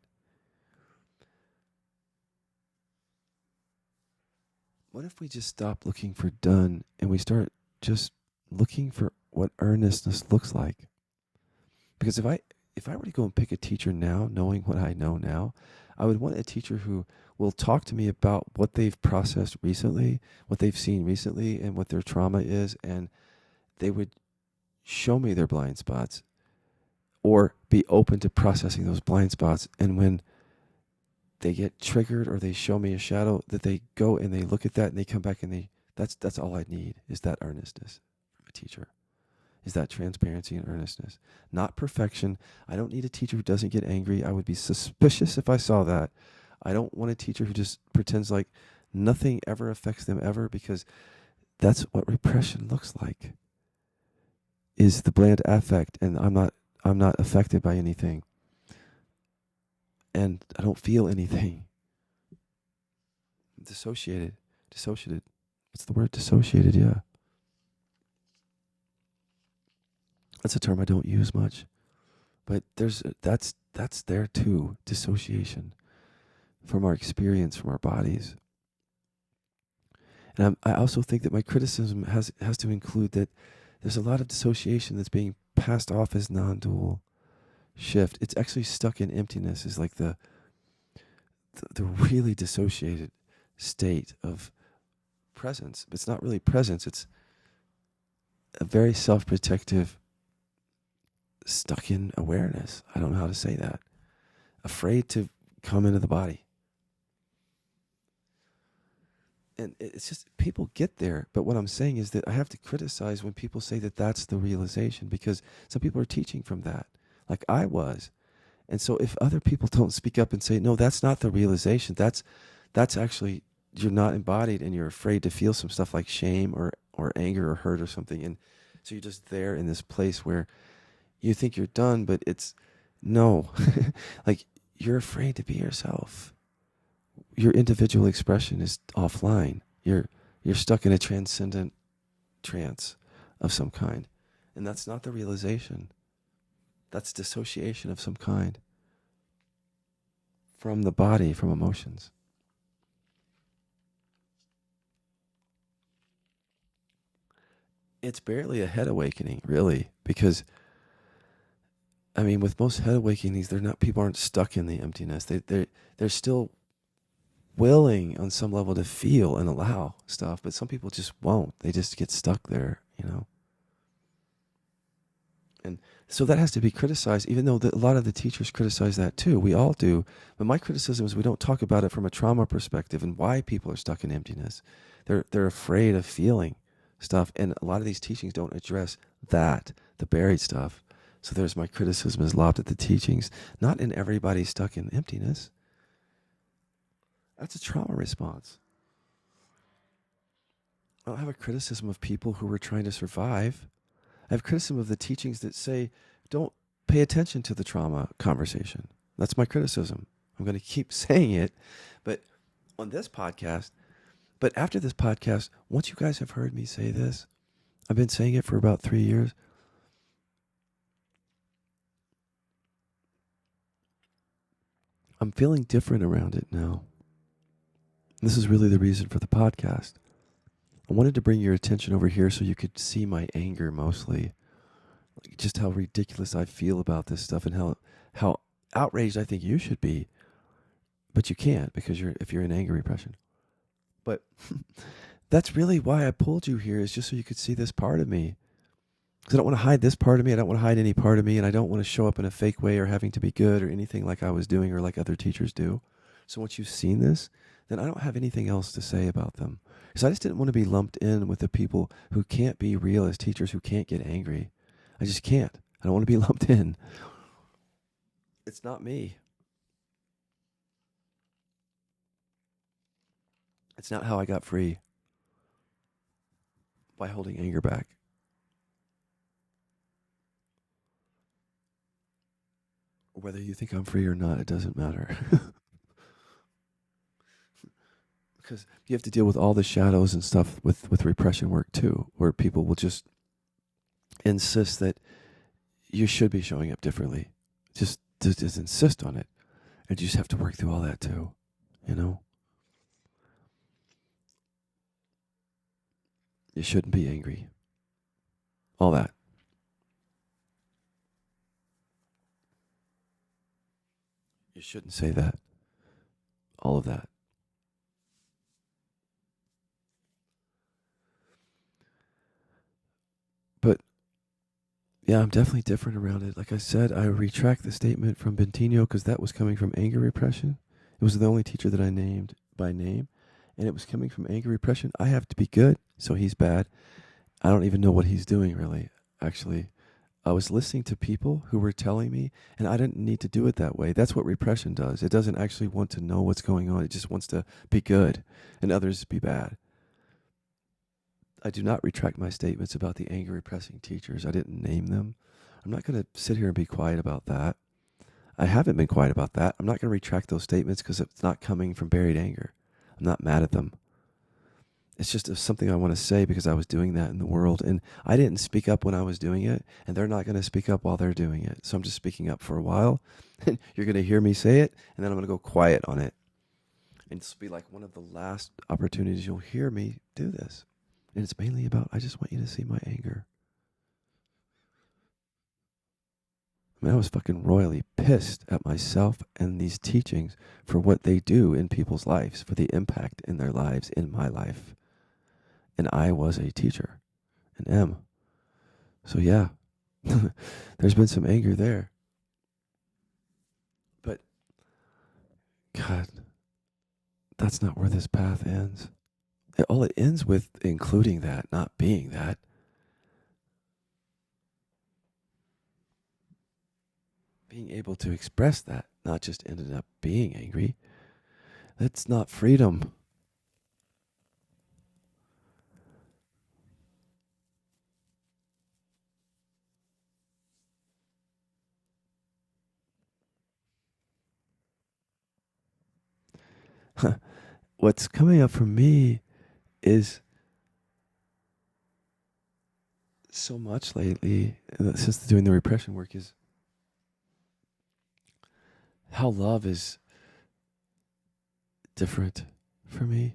What if we just stop looking for done and we start just looking for what earnestness looks like? Because if I were to go and pick a teacher now, knowing what I know now, I would want a teacher who will talk to me about what they've processed recently, what they've seen recently, and what their trauma is, and they would show me their blind spots or be open to processing those blind spots. And when they get triggered or they show me a shadow, that they go and they look at that and they come back and that's all I need, is that earnestness from a teacher. Is that transparency and earnestness. Not perfection. I don't need a teacher who doesn't get angry. I would be suspicious if I saw that. I don't want a teacher who just pretends like nothing ever affects them ever, because that's what repression looks like. Is the bland affect, and I'm not affected by anything. And I don't feel anything. I'm dissociated. What's the word? Dissociated, yeah. That's a term I don't use much. But that's there too, dissociation from our experience, from our bodies. And I also think that my criticism has to include that there's a lot of dissociation that's being passed off as non-dual shift. It's actually stuck in emptiness, is like the really dissociated state of presence. But it's not really presence, it's a very self-protective, stuck in awareness. I don't know how to say that. Afraid to come into the body. And it's just, people get there. But what I'm saying is that I have to criticize when people say that that's the realization, because some people are teaching from that, like I was. And so if other people don't speak up and say, no, that's not the realization, that's actually, you're not embodied and you're afraid to feel some stuff like shame or anger or hurt or something. And so you're just there in this place where you think you're done, but it's no. Like, you're afraid to be yourself. Your individual expression is offline. You're stuck in a transcendent trance of some kind. And that's not the realization. That's dissociation of some kind from the body, from emotions. It's barely a head awakening, really, because I mean, with most head awakenings, people aren't stuck in the emptiness. They're still willing on some level to feel and allow stuff, but some people just won't. They just get stuck there, you know. And so that has to be criticized, even though a lot of the teachers criticize that too. We all do. But my criticism is we don't talk about it from a trauma perspective and why people are stuck in emptiness. They're afraid of feeling stuff. And a lot of these teachings don't address that, the buried stuff. So there's my criticism is lobbed at the teachings. Not in everybody stuck in emptiness. That's a trauma response. I don't have a criticism of people who are trying to survive. I have criticism of the teachings that say, don't pay attention to the trauma conversation. That's my criticism. I'm going to keep saying it, but on this podcast, but after this podcast, once you guys have heard me say this, I've been saying it for about 3 years. I'm feeling different around it now. This is really the reason for the podcast. I wanted to bring your attention over here so you could see my anger mostly. Like just how ridiculous I feel about this stuff and how outraged I think you should be. But you can't because if you're in anger repression. But that's really why I pulled you here, is just so you could see this part of me. Because I don't want to hide this part of me. I don't want to hide any part of me. And I don't want to show up in a fake way or having to be good or anything like I was doing or like other teachers do. So once you've seen this, then I don't have anything else to say about them. Because I just didn't want to be lumped in with the people who can't be real as teachers, who can't get angry. I just can't. I don't want to be lumped in. It's not me. It's not how I got free. By holding anger back. Whether you think I'm free or not, it doesn't matter. Because you have to deal with all the shadows and stuff with repression work too, where people will just insist that you should be showing up differently. Just insist on it. And you just have to work through all that too, you know? You shouldn't be angry. All that. You shouldn't say that. All of that. But yeah, I'm definitely different around it. Like I said, I retract the statement from Bentinho because that was coming from anger repression. It was the only teacher that I named by name, and it was coming from anger repression. I have to be good, so he's bad. I don't even know what he's doing, really, actually. I was listening to people who were telling me, and I didn't need to do it that way. That's what repression does. It doesn't actually want to know what's going on. It just wants to be good and others be bad. I do not retract my statements about the anger repressing teachers. I didn't name them. I'm not going to sit here and be quiet about that. I haven't been quiet about that. I'm not going to retract those statements because it's not coming from buried anger. I'm not mad at them. It's just something I want to say because I was doing that in the world. And I didn't speak up when I was doing it. And they're not going to speak up while they're doing it. So I'm just speaking up for a while. And you're going to hear me say it. And then I'm going to go quiet on it. And this will be like one of the last opportunities you'll hear me do this. And it's mainly about, I just want you to see my anger. I mean, I was fucking royally pissed at myself and these teachings for what they do in people's lives, for the impact in their lives, in my life. And I was a teacher and am. So yeah, there's been some anger there. But God, that's not where this path ends. All it ends with including that, not being that. Being able to express that, not just ended up being angry. That's not freedom. What's coming up for me is so much lately, since doing the repression work, is how love is different for me.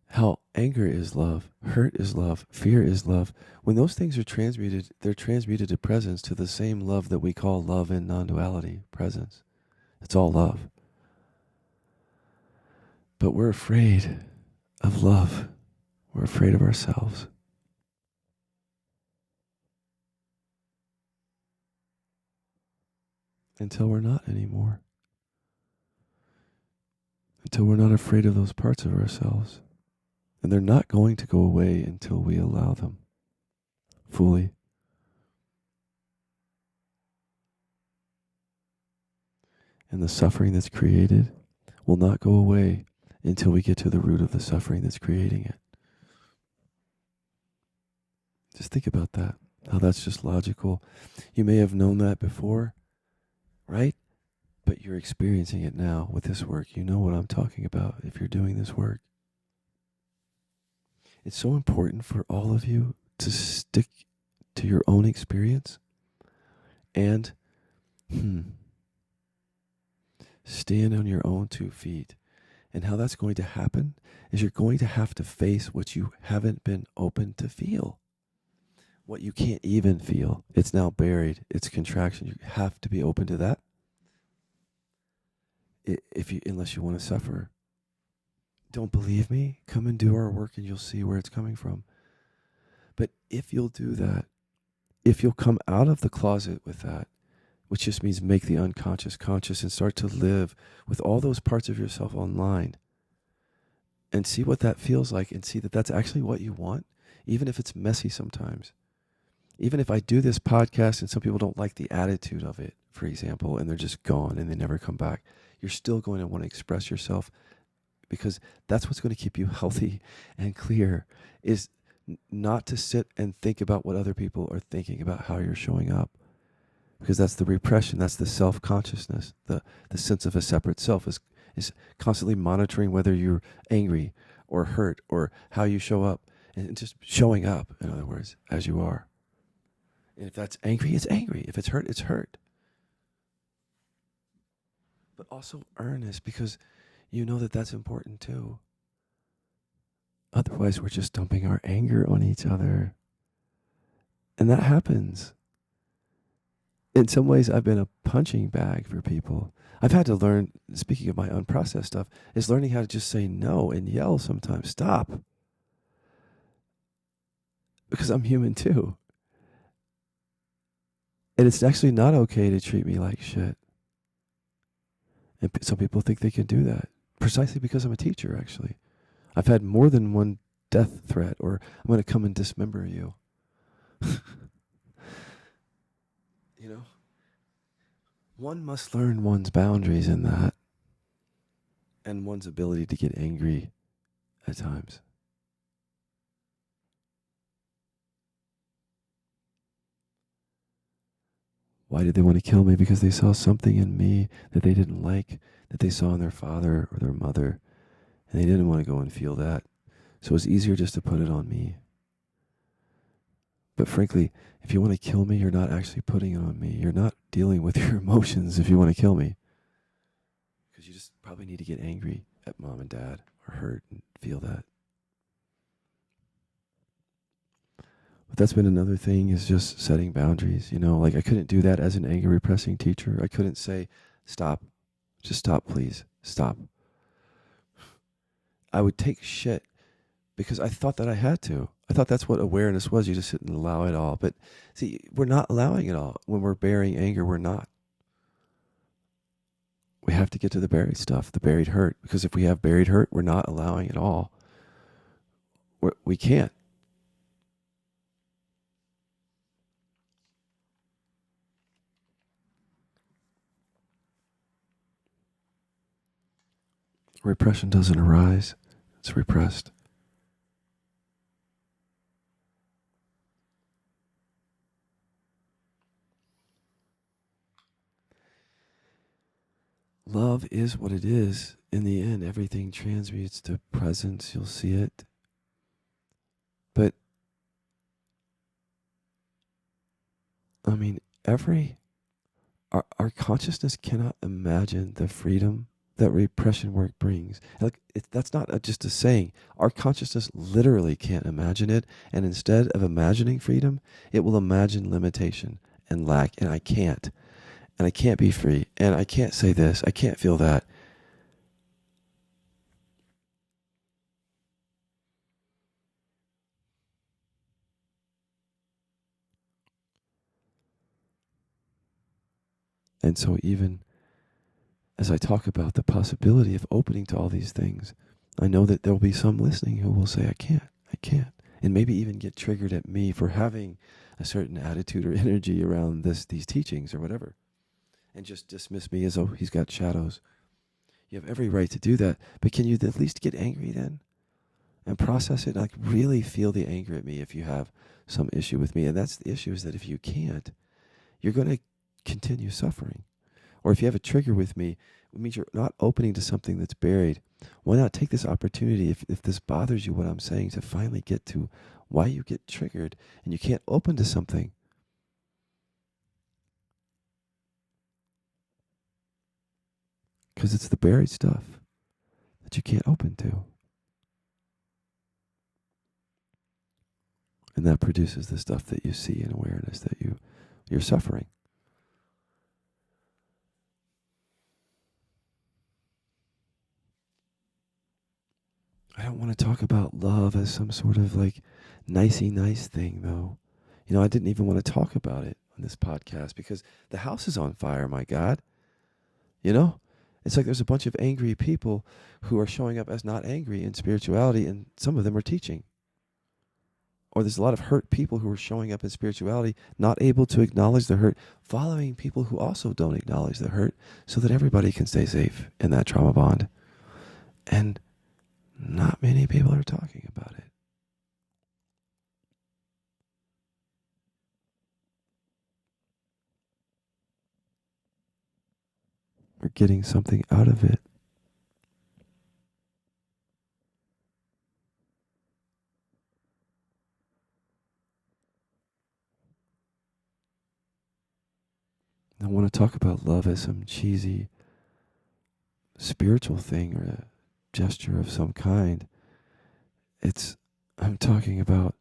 How anger is love, hurt is love, fear is love. When those things are transmuted, they're transmuted to presence, to the same love that we call love in non-duality, presence. It's all love. But we're afraid of love. We're afraid of ourselves. Until we're not anymore. Until we're not afraid of those parts of ourselves. And they're not going to go away until we allow them fully. And the suffering that's created will not go away until we get to the root of the suffering that's creating it. Just think about that, how that's just logical. You may have known that before, right? But you're experiencing it now with this work. You know what I'm talking about if you're doing this work. It's so important for all of you to stick to your own experience and stand on your own 2 feet. And how that's going to happen is you're going to have to face what you haven't been open to feel. What you can't even feel. It's now buried. It's contraction. You have to be open to that. Unless you want to suffer. Don't believe me? Come and do our work and you'll see where it's coming from. But if you'll do that, if you'll come out of the closet with that, which just means make the unconscious conscious and start to live with all those parts of yourself online and see what that feels like and see that that's actually what you want, even if it's messy sometimes. Even if I do this podcast and some people don't like the attitude of it, for example, and they're just gone and they never come back, you're still going to want to express yourself because that's what's going to keep you healthy and clear is not to sit and think about what other people are thinking about how you're showing up. Because that's the repression, that's the self-consciousness, the sense of a separate self is constantly monitoring whether you're angry or hurt or how you show up and just showing up, in other words, as you are. And if that's angry, it's angry. If it's hurt, it's hurt. But also earnest because you know that that's important too. Otherwise, we're just dumping our anger on each other. And that happens. In some ways, I've been a punching bag for people. I've had to learn, speaking of my unprocessed stuff, is learning how to just say no and yell sometimes. Stop. Because I'm human too. And it's actually not okay to treat me like shit. And some people think they can do that. Precisely because I'm a teacher, actually. I've had more than one death threat or I'm going to come and dismember you. You know? One must learn one's boundaries in that. And one's ability to get angry at times. Why did they want to kill me? Because they saw something in me that they didn't like, that they saw in their father or their mother, and they didn't want to go and feel that. So it's easier just to put it on me. But frankly, if you want to kill me, you're not actually putting it on me. You're not dealing with your emotions if you want to kill me. Because you just probably need to get angry at mom and dad or hurt and feel that. But that's been another thing is just setting boundaries. You know, like I couldn't do that as an anger repressing teacher. I couldn't say, stop. Just stop, please. Stop. I would take shit because I thought that I had to. I thought that's what awareness was. You just sit and allow it all. But see, we're not allowing it all. When we're burying anger, we're not. We have to get to the buried stuff, the buried hurt. Because if we have buried hurt, we're not allowing it all. We can't. Repression doesn't arise. It's repressed. Love is what it is. In the end, everything transmutes to presence. You'll see it. But, I mean, our consciousness cannot imagine the freedom that repression work brings. Like that's not just a saying. Our consciousness literally can't imagine it. And instead of imagining freedom, it will imagine limitation and lack. And I can't. And I can't be free. And I can't say this. I can't feel that. And so even as I talk about the possibility of opening to all these things, I know that there will be some listening who will say, I can't. And maybe even get triggered at me for having a certain attitude or energy around these teachings or whatever. And just dismiss me as, oh, he's got shadows. You have every right to do that. But can you at least get angry then? And process it? Like really feel the anger at me if you have some issue with me. And that's the issue, is that if you can't, you're going to continue suffering. Or if you have a trigger with me, it means you're not opening to something that's buried. Why not take this opportunity, if this bothers you, what I'm saying, to finally get to why you get triggered and you can't open to something? Because it's the buried stuff that you can't open to. And that produces the stuff that you see in awareness that you're suffering. I don't want to talk about love as some sort of like nicey nice thing, though. You know, I didn't even want to talk about it on this podcast because the house is on fire, my God. You know? It's like there's a bunch of angry people who are showing up as not angry in spirituality, and some of them are teaching. Or there's a lot of hurt people who are showing up in spirituality, not able to acknowledge the hurt, following people who also don't acknowledge the hurt, so that everybody can stay safe in that trauma bond. And not many people are talking about it. Or getting something out of it. I want to talk about love as some cheesy spiritual thing or a gesture of some kind. I'm talking about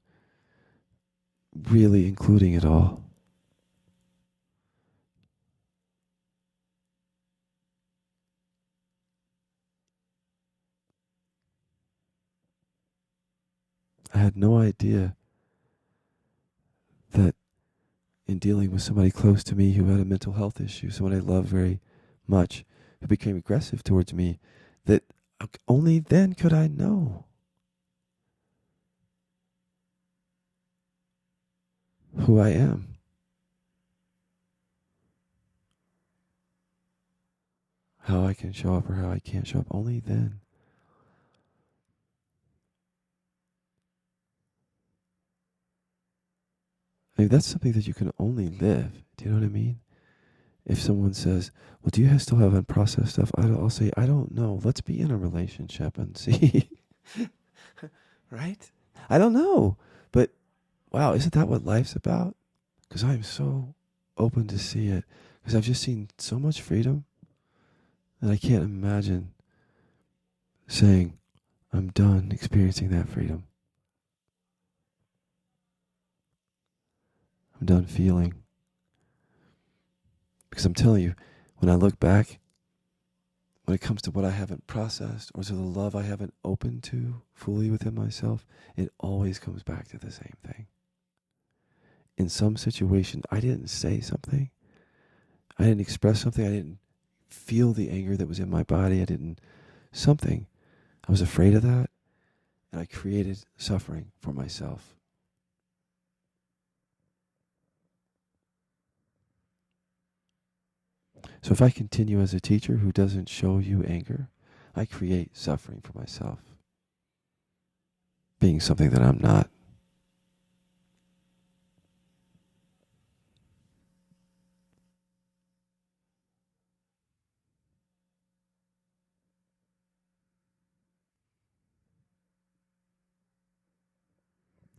really including it all. I had no idea that in dealing with somebody close to me who had a mental health issue, someone I love very much, who became aggressive towards me, that only then could I know who I am. How I can show up or how I can't show up. Only then. I mean, that's something that you can only live. Do you know what I mean? If someone says, well, do you still have unprocessed stuff? I'll say, I don't know. Let's be in a relationship and see. Right? I don't know. But wow, isn't that what life's about? Because I'm so open to see it. Because I've just seen so much freedom that I can't imagine saying, I'm done experiencing that freedom. I'm done feeling. Because I'm telling you, when I look back, when it comes to what I haven't processed or to the love I haven't opened to fully within myself, it always comes back to the same thing. In some situation, I didn't say something. I didn't express something. I didn't feel the anger that was in my body. I didn't something. I was afraid of that, and I created suffering for myself. So if I continue as a teacher who doesn't show you anger, I create suffering for myself, being something that I'm not.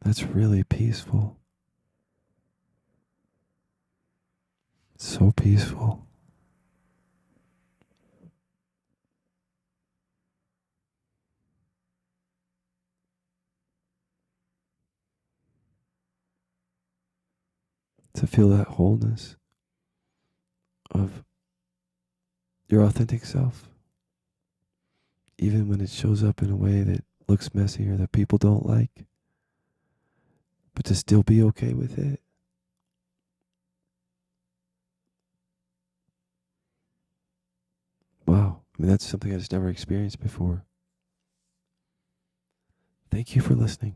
That's really peaceful. It's so peaceful. To feel that wholeness of your authentic self, even when it shows up in a way that looks messy or that people don't like, but to still be okay with it. Wow. I mean, that's something I just never experienced before. Thank you for listening.